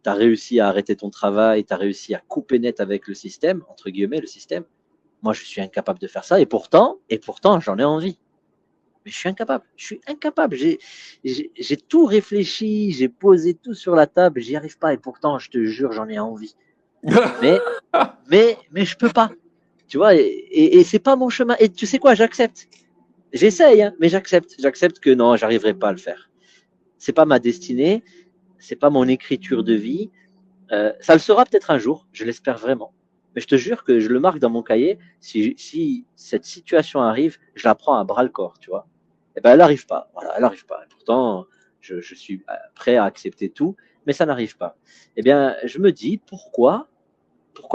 tu as réussi à arrêter ton travail, tu as réussi à couper net avec le système, entre guillemets, le système. Moi, je suis incapable de faire ça. Et pourtant j'en ai envie. Mais je suis incapable. Je suis incapable. J'ai tout réfléchi, j'ai posé tout sur la table, j'y arrive pas. Et pourtant, je te jure, j'en ai envie. Mais, mais je peux pas. Tu vois, et c'est pas mon chemin. Et tu sais quoi, j'accepte. J'essaye, hein, mais j'accepte. J'accepte que non, j'arriverai pas à le faire. C'est pas ma destinée, c'est pas mon écriture de vie. Ça le sera peut-être un jour, je l'espère vraiment. Mais je te jure que je le marque dans mon cahier. Si cette situation arrive, je la prends à bras le corps, tu vois. Et ben, elle n'arrive pas. Voilà, elle n'arrive pas. Et pourtant, je suis prêt à accepter tout, mais ça n'arrive pas. Eh bien, je me dis pourquoi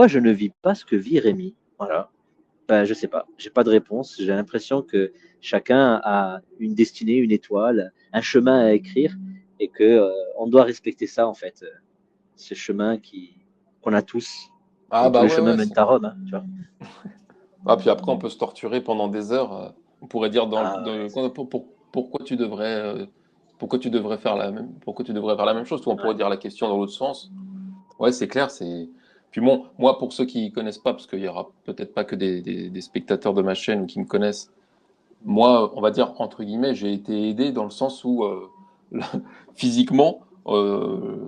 je ne vis pas ce que vit Rémi. Voilà. Ben, je sais pas. J'ai pas de réponse. J'ai l'impression que chacun a une destinée, une étoile, un chemin à écrire, et que on doit respecter ça en fait, ce chemin qu'on a tous, Ah et tous bah les ouais, chemins ouais. mènent à Rome, hein, tu vois. Ah, puis après, on peut se torturer pendant des heures. On pourrait dire Ah ouais, pourquoi tu devrais faire la même chose. Toi, on pourrait ouais, dire la question dans l'autre sens. Ouais, c'est clair. C'est Puis bon, moi, pour ceux qui ne connaissent pas, parce qu'il y aura peut-être pas que des spectateurs de ma chaîne qui me connaissent, moi, on va dire, entre guillemets, j'ai été aidé dans le sens où, physiquement, enfin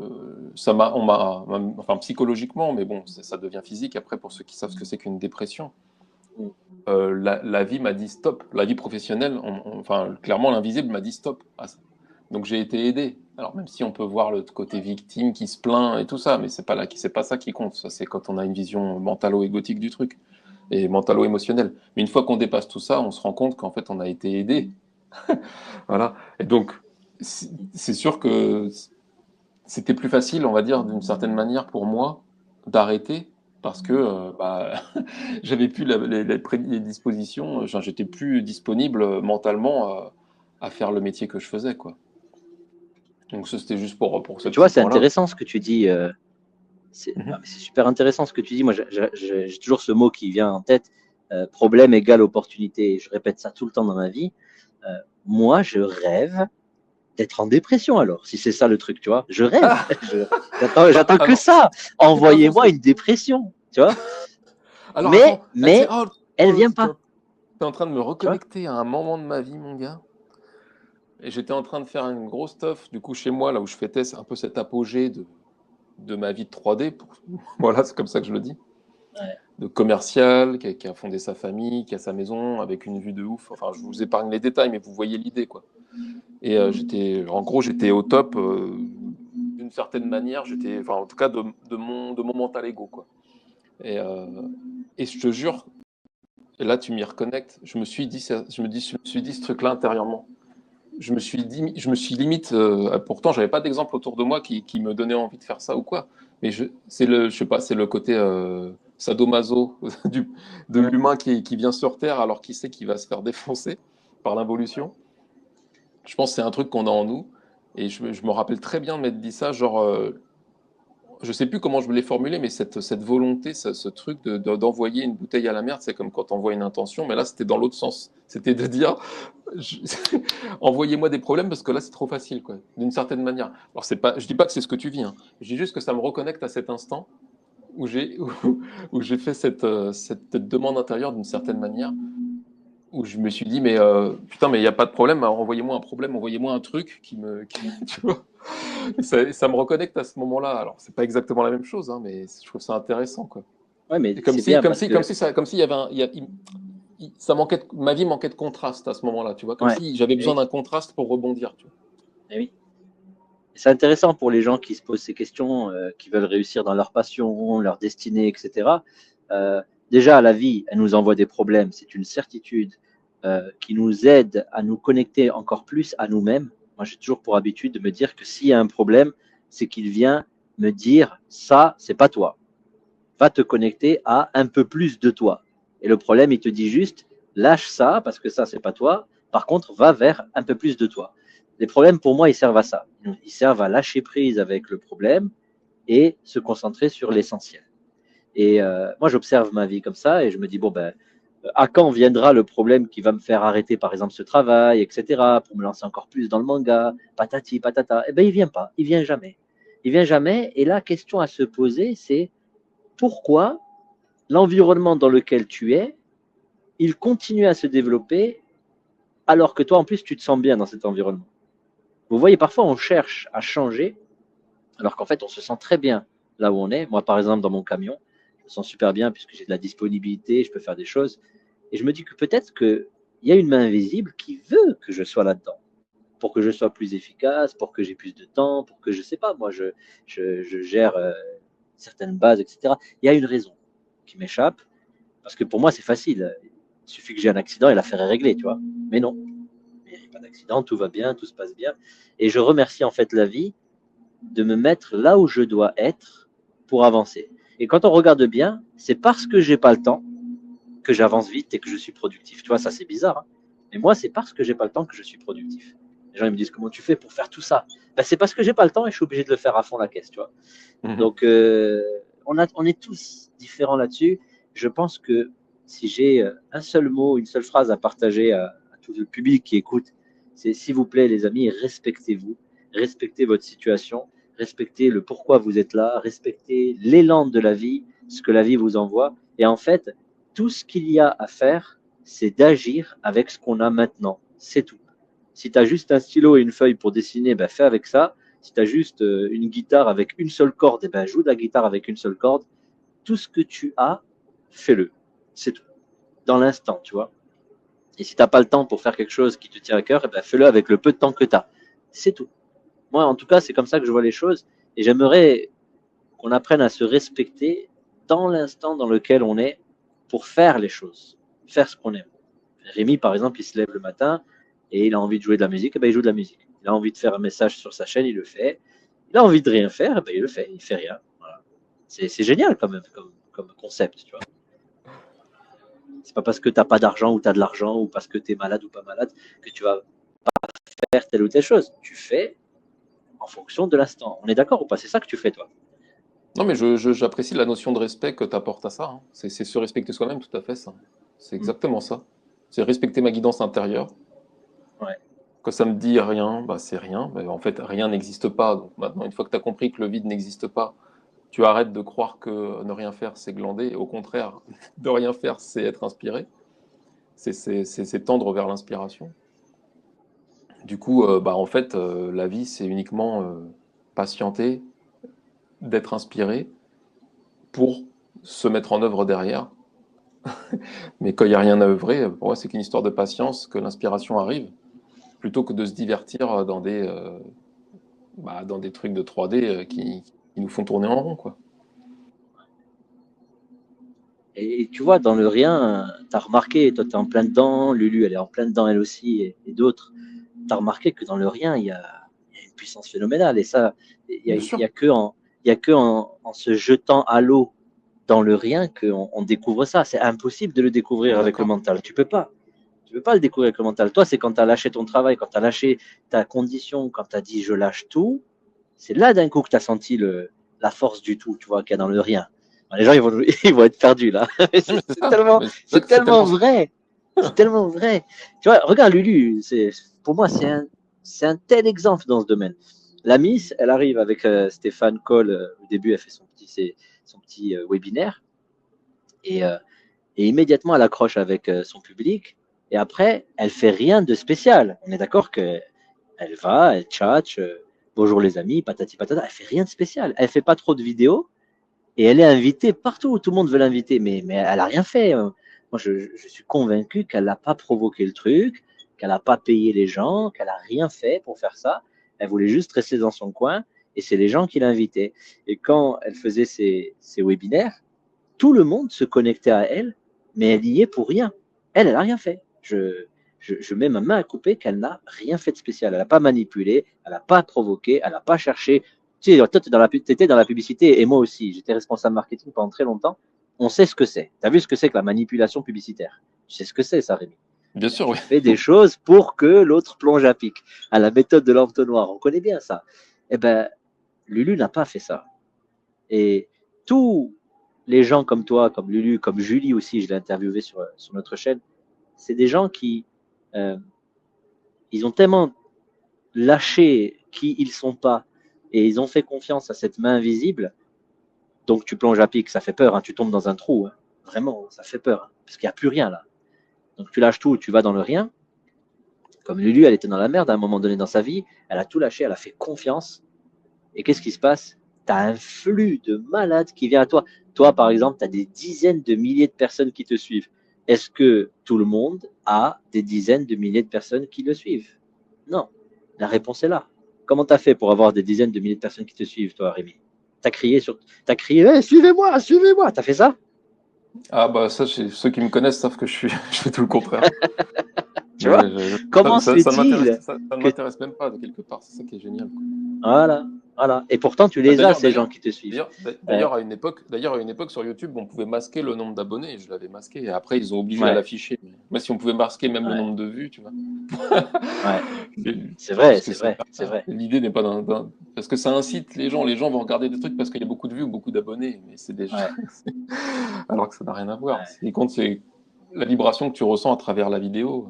psychologiquement, mais bon, ça devient physique après pour ceux qui savent ce que c'est qu'une dépression. La vie m'a dit stop. La vie professionnelle, enfin, clairement, l'invisible m'a dit stop à ça. Donc j'ai été aidé. Alors même si on peut voir le côté victime qui se plaint et tout ça, mais c'est pas ça qui compte. Ça, c'est quand on a une vision mentalo-égotique du truc et mentalo-émotionnelle. Mais une fois qu'on dépasse tout ça, on se rend compte qu'en fait, on a été aidé. Voilà. Et donc, c'est sûr que c'était plus facile, on va dire, d'une certaine manière pour moi, d'arrêter parce que j'avais plus les dispositions, j'étais plus disponible mentalement à faire le métier que je faisais, quoi. Donc ça, c'était juste pour ce Tu vois, c'est point-là. intéressant ce que tu dis. C'est super intéressant ce que tu dis. Moi, j'ai toujours ce mot qui vient en tête. Problème égale opportunité. Je répète ça tout le temps dans ma vie. Moi, je rêve d'être en dépression alors, si c'est ça le truc, tu vois. Je rêve. J'attends que ça. Envoyez-moi une dépression, tu vois. Alors, mais elle vient pas. Tu es en train de me reconnecter à un moment de ma vie, mon gars. Et j'étais en train de faire une grosse stuff, du coup, chez moi, là où je fêtais un peu cet apogée de ma vie de 3D. Voilà, c'est comme ça que je le dis. Ouais. De commercial, qui a fondé sa famille, qui a sa maison, avec une vue de ouf. Enfin, je vous épargne les détails, mais vous voyez l'idée, quoi. Et j'étais au top d'une certaine manière. En tout cas, de mon mental ego, quoi. Et je te jure, et là, tu m'y reconnectes. Je me suis dit ce truc-là intérieurement. Je me suis limite. Pourtant, j'avais pas d'exemple autour de moi qui me donnait envie de faire ça ou quoi. Mais c'est le côté sadomaso de l'humain qui vient sur Terre alors qu'il sait qu'il va se faire défoncer par l'involution. Je pense que c'est un truc qu'on a en nous. Et je me rappelle très bien de m'être dit ça, genre, je sais plus comment je l'ai formulé, mais cette volonté, ce truc d'envoyer une bouteille à la merde, c'est comme quand on envoie une intention, mais là, c'était dans l'autre sens. C'était de dire, envoyez-moi des problèmes parce que là, c'est trop facile, quoi, d'une certaine manière. Alors, je dis pas que c'est ce que tu vis, hein. Je dis juste que ça me reconnecte à cet instant où j'ai fait cette demande intérieure d'une certaine manière, où je me suis dit, mais putain, mais il n'y a pas de problème, envoyez-moi un problème, envoyez-moi un truc tu vois. Ça me reconnecte à ce moment-là. Alors, c'est pas exactement la même chose, hein, mais je trouve ça intéressant, quoi. Ouais, mais comme si il y avait ma vie manquait de contraste à ce moment-là, tu vois, comme si j'avais besoin d'un contraste pour rebondir, tu vois. Et oui. C'est intéressant pour les gens qui se posent ces questions, qui veulent réussir dans leur passion, leur destinée, etc. Déjà, la vie, elle nous envoie des problèmes, c'est une certitude qui nous aide à nous connecter encore plus à nous-mêmes. Moi, j'ai toujours pour habitude de me dire que s'il y a un problème, c'est qu'il vient me dire ça, c'est pas toi. Va te connecter à un peu plus de toi. Et le problème, il te dit juste lâche ça parce que ça, c'est pas toi. Par contre, va vers un peu plus de toi. Les problèmes, pour moi, ils servent à ça. Ils servent à lâcher prise avec le problème et se concentrer sur l'essentiel. Et moi, j'observe ma vie comme ça et je me dis, bon, à quand viendra le problème qui va me faire arrêter, par exemple, ce travail, etc., pour me lancer encore plus dans le manga, patati, patata. Eh bien, il vient pas, il vient jamais. Il vient jamais. Et la question à se poser, c'est pourquoi l'environnement dans lequel tu es, il continue à se développer alors que toi, en plus, tu te sens bien dans cet environnement. Vous voyez, parfois, on cherche à changer alors qu'en fait, on se sent très bien là où on est. Moi, par exemple, dans mon camion, je me sens super bien puisque j'ai de la disponibilité, je peux faire des choses. Et je me dis que peut-être qu'il y a une main invisible qui veut que je sois là-dedans pour que je sois plus efficace, pour que j'ai plus de temps, pour que, je sais pas, moi, je gère certaines bases, etc. Il y a une raison qui m'échappe parce que pour moi, c'est facile. Il suffit que j'ai un accident et l'affaire est réglée, tu vois. Mais non, il n'y a pas d'accident, tout va bien, tout se passe bien. Et je remercie en fait la vie de me mettre là où je dois être pour avancer. Et quand on regarde bien, c'est parce que j'ai pas le temps que j'avance vite et que je suis productif. Tu vois, ça c'est bizarre. Hein, mais moi, c'est parce que j'ai pas le temps que je suis productif. Les gens ils me disent comment tu fais pour faire tout ça. C'est parce que j'ai pas le temps et je suis obligé de le faire à fond la caisse, tu vois. Donc on est tous différents là-dessus. Je pense que si j'ai un seul mot, une seule phrase à partager à tout le public qui écoute, c'est s'il vous plaît les amis, respectez-vous, respectez votre situation, respectez le pourquoi vous êtes là, respectez l'élan de la vie, ce que la vie vous envoie. Et en fait, tout ce qu'il y a à faire, c'est d'agir avec ce qu'on a maintenant. C'est tout. Si tu as juste un stylo et une feuille pour dessiner, ben fais avec ça. Si tu as juste une guitare avec une seule corde, ben joue de la guitare avec une seule corde. Tout ce que tu as, fais-le. C'est tout. Dans l'instant, tu vois. Et si tu n'as pas le temps pour faire quelque chose qui te tient à cœur, ben fais-le avec le peu de temps que tu as. C'est tout. Moi, en tout cas, c'est comme ça que je vois les choses. Et j'aimerais qu'on apprenne à se respecter dans l'instant dans lequel on est pour faire les choses, faire ce qu'on aime. Rémi, par exemple, il se lève le matin et il a envie de jouer de la musique, et ben il joue de la musique. Il a envie de faire un message sur sa chaîne, il le fait. Il a envie de rien faire, et ben il le fait. Il fait rien. Voilà. C'est génial quand même comme concept, tu vois. C'est pas parce que tu n'as pas d'argent ou tu as de l'argent ou parce que tu es malade ou pas malade que tu vas pas faire telle ou telle chose. Tu fais en fonction de l'instant. On est d'accord ou pas? C'est ça que tu fais, toi? Non, mais j'apprécie la notion de respect que tu apportes à ça, hein. C'est se respecter soi-même, tout à fait, ça. C'est exactement ça. C'est respecter ma guidance intérieure. Ouais. Quand ça me dit rien, bah c'est rien. Bah, en fait, rien n'existe pas. Donc maintenant, une fois que tu as compris que le vide n'existe pas, tu arrêtes de croire que ne rien faire, c'est glander. Et au contraire, de rien faire, c'est être inspiré. C'est tendre vers l'inspiration. Du coup, bah, en fait, la vie, c'est uniquement patienter, d'être inspiré pour se mettre en œuvre derrière. Mais quand il n'y a rien à œuvrer, pour moi, c'est qu'une histoire de patience, que l'inspiration arrive, plutôt que de se divertir dans des trucs de 3D qui nous font tourner en rond, quoi. Et tu vois, dans le rien, tu as remarqué, toi tu es en plein dedans, Lulu elle est en plein dedans elle aussi, et d'autres, tu as remarqué que dans le rien, il y a une puissance phénoménale. Et ça, Bien il sûr. y a que en se jetant à l'eau dans le rien qu'on découvre ça. C'est impossible de le découvrir avec le D'accord. mental. Tu peux pas. Tu peux pas le découvrir avec le mental. Toi, c'est quand tu as lâché ton travail, quand tu as lâché ta condition, quand tu as dit je lâche tout, c'est là d'un coup que tu as senti la force du tout, tu vois, qu'il y a dans le rien. Les gens, ils vont être perdus là. Mais c'est ça. Mais C'est c'est tellement tellement ça. vrai. C'est tellement vrai. Tu vois, regarde Lulu, pour moi, c'est un tel exemple dans ce domaine. La Miss, elle arrive avec Stéphane Cole. Au début, elle fait son petit webinaire. Et, euh, et immédiatement, elle accroche avec son public. Et après, elle fait rien de spécial. On est d'accord que elle va, elle tchatche, bonjour les amis, patati patata. Elle fait rien de spécial. Elle fait pas trop de vidéos. Et elle est invitée partout, tout le monde veut l'inviter, mais elle n'a rien fait. Moi, je suis convaincu qu'elle n'a pas provoqué le truc, qu'elle n'a pas payé les gens, qu'elle n'a rien fait pour faire ça. Elle voulait juste rester dans son coin et c'est les gens qui l'invitaient. Et quand elle faisait ses webinaires, tout le monde se connectait à elle, mais elle y est pour rien. Elle n'a rien fait. Je mets ma main à couper qu'elle n'a rien fait de spécial. Elle n'a pas manipulé, elle n'a pas provoqué, elle n'a pas cherché. Tu sais, toi, tu étais dans la publicité et moi aussi. J'étais responsable marketing pendant très longtemps. On sait ce que c'est. Tu as vu ce que c'est que la manipulation publicitaire? Tu sais ce que c'est, ça, Rémi? Bien sûr, Tu oui. fais des choses pour que l'autre plonge à pic. À la méthode de l'entonnoir. On connaît bien ça. Eh ben, Lulu n'a pas fait ça. Et tous les gens comme toi, comme Lulu, comme Julie aussi, je l'ai interviewé sur notre chaîne, c'est des gens qui, euh, ils ont tellement lâché qui ils sont pas et ils ont fait confiance à cette main invisible. Donc tu plonges à pic, ça fait peur, hein, tu tombes dans un trou, hein. Vraiment, ça fait peur, hein, parce qu'il n'y a plus rien là. Donc tu lâches tout, tu vas dans le rien. Comme Lulu, elle était dans la merde à un moment donné dans sa vie, elle a tout lâché, elle a fait confiance. Et qu'est-ce qui se passe? Tu as un flux de malades qui vient à toi. Toi, par exemple, tu as des dizaines de milliers de personnes qui te suivent. Est-ce que tout le monde a des dizaines de milliers de personnes qui le suivent? Non. La réponse est là. Comment tu as fait pour avoir des dizaines de milliers de personnes qui te suivent, toi, Rémi? Tu as crié, hey, suivez-moi, suivez-moi. Tu as fait ça? Ah bah ça, ceux qui me connaissent savent que je fais tout le contraire. Tu vois? Comment se Ça fait-il ne que... m'intéresse même pas de quelque part. C'est ça qui est génial, quoi. Voilà, voilà. Et pourtant, tu les as, ces gens qui te suivent. D'ailleurs, à une époque, sur YouTube, on pouvait masquer le nombre d'abonnés. Je l'avais masqué. Et après, ils ont obligé à Ouais, l'afficher. Moi, si on pouvait masquer même le ouais, nombre de vues, tu vois. ouais. C'est vrai, Parce que c'est vrai, c'est vrai. l'idée n'est pas parce que ça incite les gens. Les gens vont regarder des trucs parce qu'il y a beaucoup de vues ou beaucoup d'abonnés. Mais c'est déjà. Ouais, Alors que ça n'a rien à voir. Ce ouais. qui compte, c'est la vibration que tu ressens à travers la vidéo.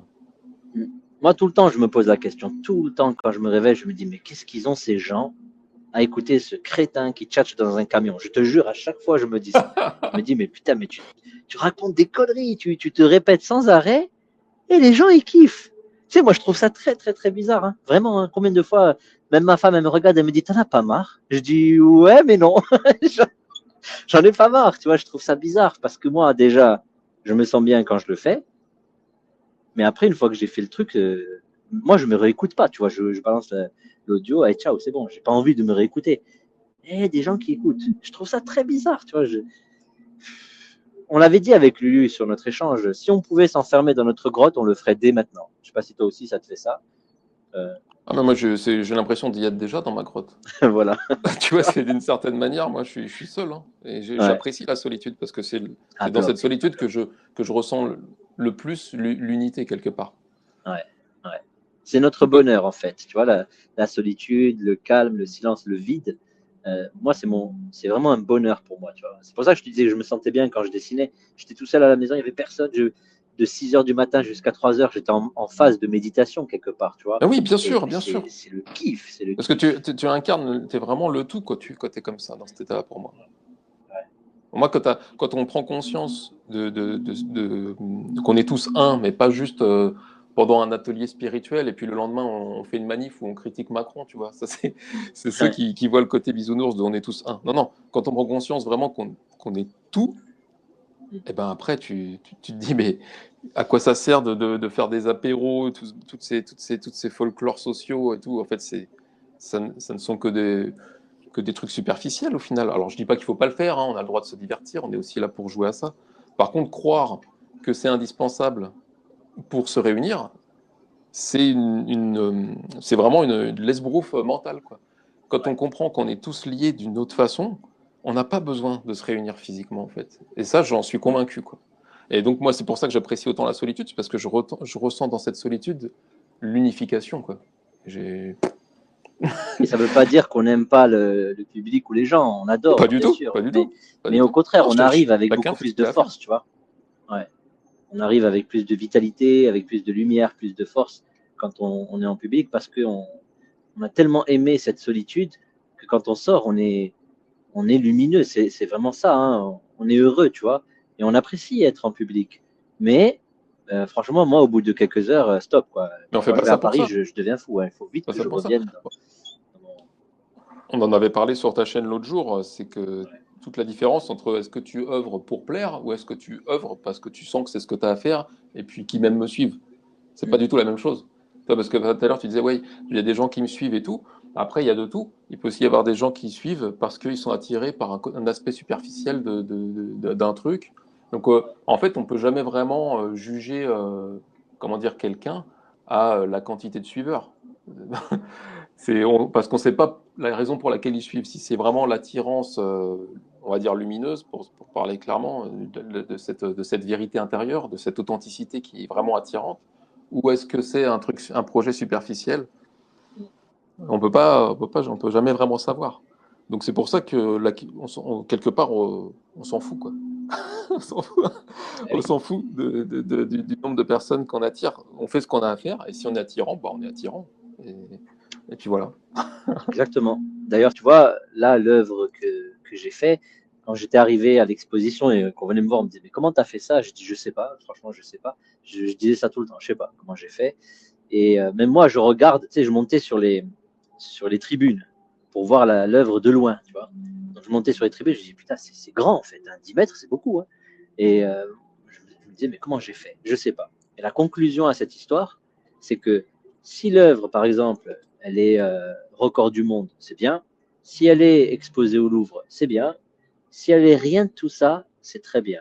Moi, tout le temps, je me pose la question. Tout le temps, quand je me réveille, je me dis, mais qu'est-ce qu'ils ont ces gens à écouter ce crétin qui tchatche dans un camion. Je te jure, à chaque fois, je me dis ça. Je me dis, mais putain, mais tu racontes des conneries, tu te répètes sans arrêt et les gens, ils kiffent. Tu sais, moi, je trouve ça très, très, très bizarre. Hein. Vraiment, hein, combien de fois, même ma femme, elle me regarde, elle me dit, t'en as pas marre? Je dis, ouais, mais non. J'en ai pas marre, tu vois, je trouve ça bizarre parce que moi, déjà, je me sens bien quand je le fais. Mais après, une fois que j'ai fait le truc, moi, je me réécoute pas, tu vois. Je balance l'audio, et ciao, c'est bon. J'ai pas envie de me réécouter. Et des gens qui écoutent. Je trouve ça très bizarre, tu vois. On l'avait dit avec Lulu sur notre échange. Si on pouvait s'enfermer dans notre grotte, on le ferait dès maintenant. Je sais pas si toi aussi, ça te fait ça. Ah, mais moi, j'ai l'impression d'y être déjà dans ma grotte. Voilà. Tu vois, c'est d'une certaine manière, moi, je suis seul. Hein, et j'apprécie la solitude parce que c'est dans cette solitude que je ressens le plus l'unité quelque part. Ouais. C'est notre bonheur, en fait. Tu vois, la solitude, le calme, le silence, le vide. Moi, c'est vraiment un bonheur pour moi. Tu vois. C'est pour ça que je te disais que je me sentais bien quand je dessinais. J'étais tout seul à la maison, il n'y avait personne. De 6h du matin jusqu'à 3h, j'étais en phase de méditation quelque part. Tu vois. Ah oui, bien sûr, bien sûr. C'est le kiff. Parce que tu incarnes, tu es vraiment le tout quand tu es comme ça, dans cet état-là pour moi. Ouais. Moi, quand on prend conscience qu'on est tous un, mais pas juste pendant un atelier spirituel, et puis le lendemain, on fait une manif où on critique Macron, tu vois. Ça, c'est ceux qui voient le côté bisounours de on est tous un. Non, quand on prend conscience vraiment qu'on est tout, et ben après, tu te dis, mais à quoi ça sert de faire des apéros, toutes ces folklores sociaux et tout. En fait, ça ne sont que des trucs superficiels au final. Alors, je dis pas qu'il faut pas le faire, hein, on a le droit de se divertir, on est aussi là pour jouer à ça. Par contre, croire que c'est indispensable pour se réunir, c'est vraiment une l'esbrouffe mentale, quoi. Quand on comprend qu'on est tous liés d'une autre façon, on n'a pas besoin de se réunir physiquement, en fait. Et ça, j'en suis convaincu, quoi. Et donc, moi, c'est pour ça que j'apprécie autant la solitude, c'est parce que je ressens dans cette solitude l'unification, quoi. Et ça ne veut pas dire qu'on n'aime pas le public ou les gens. On adore, pas du bien tout, sûr. Pas du tout. Mais au contraire, Non, on arrive avec chacun beaucoup fait plus ce qu'il de a à faire. force, tu vois. Ouais. On arrive avec plus de vitalité, avec plus de lumière, plus de force quand on est en public parce qu'on a tellement aimé cette solitude que quand on sort, on est lumineux. C'est vraiment ça. Hein. On est heureux, tu vois. Et on apprécie être en public. Mais franchement, moi, au bout de quelques heures, stop, quoi. Mais on fait Quand pas je vais ça à pour Paris, ça. je deviens fou. Il faut vite Pas que ça je pour ça. revienne. On en avait parlé sur ta chaîne l'autre jour, c'est que toute la différence entre est-ce que tu œuvres pour plaire ou est-ce que tu œuvres parce que tu sens que c'est ce que tu as à faire et puis qui même me suivent. C'est pas du tout la même chose. Toi, parce que tout à l'heure tu disais, oui, il y a des gens qui me suivent et tout. Après, il y a de tout. Il peut aussi y avoir des gens qui suivent parce qu'ils sont attirés par un aspect superficiel d'un truc. Donc, en fait, on peut jamais vraiment juger, comment dire, quelqu'un à la quantité de suiveurs. Parce qu'on ne sait pas la raison pour laquelle ils suivent. Si c'est vraiment l'attirance, on va dire lumineuse, pour parler clairement, de cette vérité intérieure, de cette authenticité qui est vraiment attirante, ou est-ce que c'est un projet superficiel? On peut jamais vraiment savoir. Donc c'est pour ça que quelque part, on s'en fout, quoi. On s'en fout, on s'en fout du nombre de personnes qu'on attire. On fait ce qu'on a à faire, et si on est attirant, bah, on est attirant. Et puis voilà. Exactement. D'ailleurs, tu vois, là, l'œuvre que j'ai fait, quand j'étais arrivé à l'exposition et qu'on venait me voir, on me disait, mais comment tu as fait ça? Je dis, je sais pas, franchement, je sais pas. Je disais ça tout le temps, je sais pas comment j'ai fait. Et même moi, je regarde, tu sais, je montais sur les tribunes pour voir l'œuvre de loin, tu vois. Donc, je montais sur les tribunes, je dis, putain, c'est grand en fait, hein, 10 mètres, c'est beaucoup. Hein. Et je me disais, mais comment j'ai fait? Je sais pas. Et la conclusion à cette histoire, c'est que si l'œuvre, par exemple, elle est record du monde, c'est bien. Si elle est exposée au Louvre, c'est bien. Si elle est rien de tout ça, c'est très bien.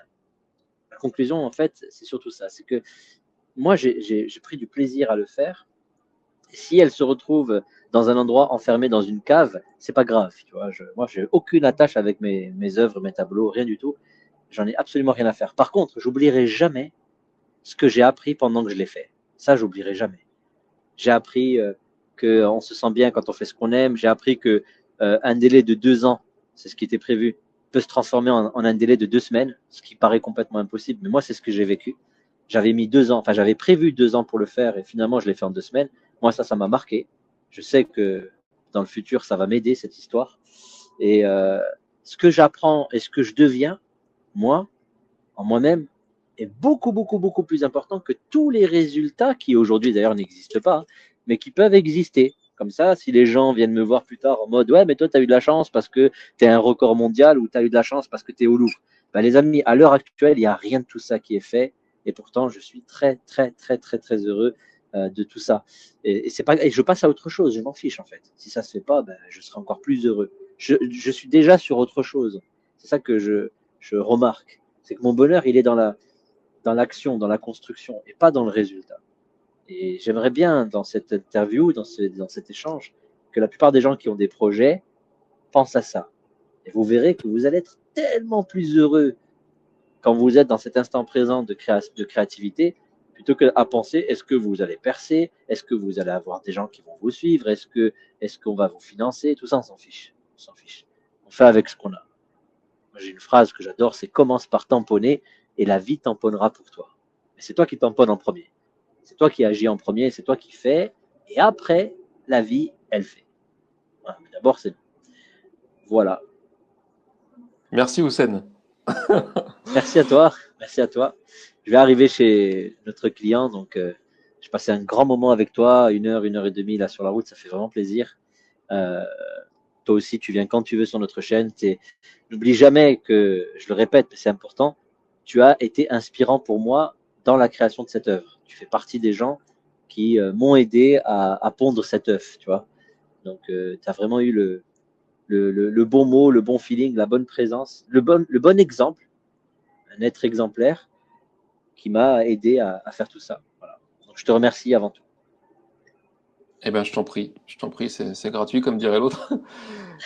La conclusion, en fait, c'est surtout ça. C'est que moi, j'ai pris du plaisir à le faire. Et si elle se retrouve dans un endroit enfermé dans une cave, c'est pas grave. Tu vois, moi, j'ai aucune attache avec mes œuvres, mes tableaux, rien du tout. J'en ai absolument rien à faire. Par contre, j'oublierai jamais ce que j'ai appris pendant que je l'ai fait. Ça, j'oublierai jamais. J'ai appris qu'on se sent bien quand on fait ce qu'on aime. J'ai appris que un délai de 2 ans, c'est ce qui était prévu, peut se transformer en un délai de 2 semaines, ce qui paraît complètement impossible. Mais moi, c'est ce que j'ai vécu. J'avais mis 2 ans, enfin, j'avais prévu 2 ans pour le faire et finalement, je l'ai fait en 2 semaines. Moi, ça m'a marqué. Je sais que dans le futur, ça va m'aider cette histoire. Et ce que j'apprends et ce que je deviens, moi, en moi-même, est beaucoup, beaucoup, beaucoup plus important que tous les résultats qui aujourd'hui d'ailleurs n'existent pas, mais qui peuvent exister. Comme ça, si les gens viennent me voir plus tard en mode « Ouais, mais toi, tu as eu de la chance parce que tu es un record mondial ou tu as eu de la chance parce que tu es au Louvre. » Ben, les amis, à l'heure actuelle, il n'y a rien de tout ça qui est fait. Et pourtant, je suis très, très, très, très, très heureux de tout ça. Et je passe à autre chose, je m'en fiche en fait. Si ça ne se fait pas, ben, je serai encore plus heureux. Je suis déjà sur autre chose. C'est ça que je remarque. C'est que mon bonheur, il est dans l'action, dans la construction et pas dans le résultat. Et j'aimerais bien, dans cette interview, dans cet échange, que la plupart des gens qui ont des projets pensent à ça. Et vous verrez que vous allez être tellement plus heureux quand vous êtes dans cet instant présent de créativité, plutôt qu'à penser est-ce que vous allez percer, est-ce que vous allez avoir des gens qui vont vous suivre, est-ce qu'on va vous financer, tout ça on s'en fiche. On s'en fiche. On fait avec ce qu'on a. Moi, j'ai une phrase que j'adore, c'est commence par tamponner et la vie tamponnera pour toi. Mais c'est toi qui tamponnes en premier. C'est toi qui agis en premier, c'est toi qui fais, et après, la vie, elle fait. Voilà. Mais d'abord, c'est nous. Voilà. Merci Houssen. Merci à toi. Merci à toi. Je vais arriver chez notre client, donc j'ai passé un grand moment avec toi, 1 heure, 1 heure et demie là sur la route, ça fait vraiment plaisir. Toi aussi, tu viens quand tu veux sur notre chaîne. N'oublie jamais que, je le répète, mais c'est important, tu as été inspirant pour moi dans la création de cette œuvre. Tu fais partie des gens qui m'ont aidé à pondre cette œuf, tu vois. Donc, tu as vraiment eu le bon mot, le bon feeling, la bonne présence, le bon exemple, un être exemplaire qui m'a aidé à faire tout ça. Voilà. Donc, je te remercie avant tout. Eh ben, je t'en prie, c'est gratuit, comme dirait l'autre.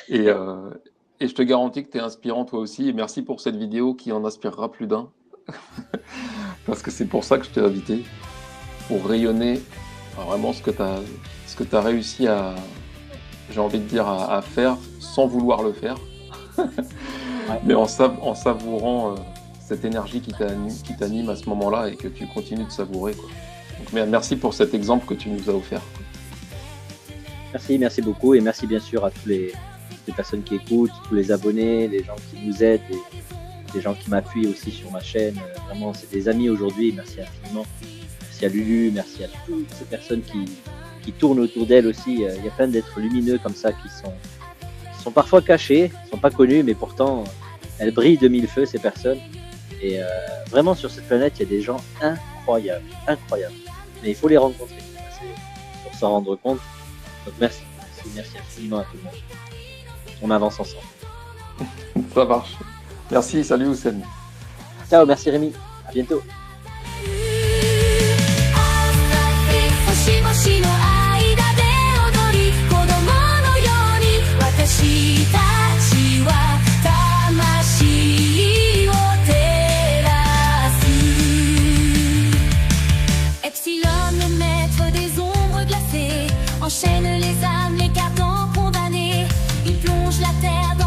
Et je te garantis que tu es inspirant toi aussi. Et merci pour cette vidéo qui en inspirera plus d'un. Parce que c'est pour ça que je t'ai invité. Pour rayonner vraiment ce que tu as réussi à, j'ai envie de dire, à faire sans vouloir le faire. Ouais. Mais en savourant cette énergie qui t'anime à ce moment-là et que tu continues de savourer, quoi. Donc, merci pour cet exemple que tu nous as offert, quoi. Merci beaucoup et merci bien sûr à toutes les personnes qui écoutent, tous les abonnés, les gens qui nous aident, les gens qui m'appuient aussi sur ma chaîne. Vraiment, c'est des amis aujourd'hui, merci infiniment. Merci à Lulu, merci à toutes ces personnes qui tournent autour d'elle aussi. Il y a plein d'êtres lumineux comme ça qui sont parfois cachés, qui ne sont pas connus, mais pourtant elles brillent de mille feux ces personnes. Et vraiment sur cette planète, il y a des gens incroyables. Mais il faut les rencontrer, c'est pour s'en rendre compte. Donc merci infiniment à tout le monde. On avance ensemble. Ça marche. Merci, salut Houssen. Ciao, merci Rémi. À bientôt. 星々の間で踊り子供のように私たちは魂を照らす Epsilon le maître des ombres glacées enchaîne les âmes, les gardant condamnés. Il plonge la terre dans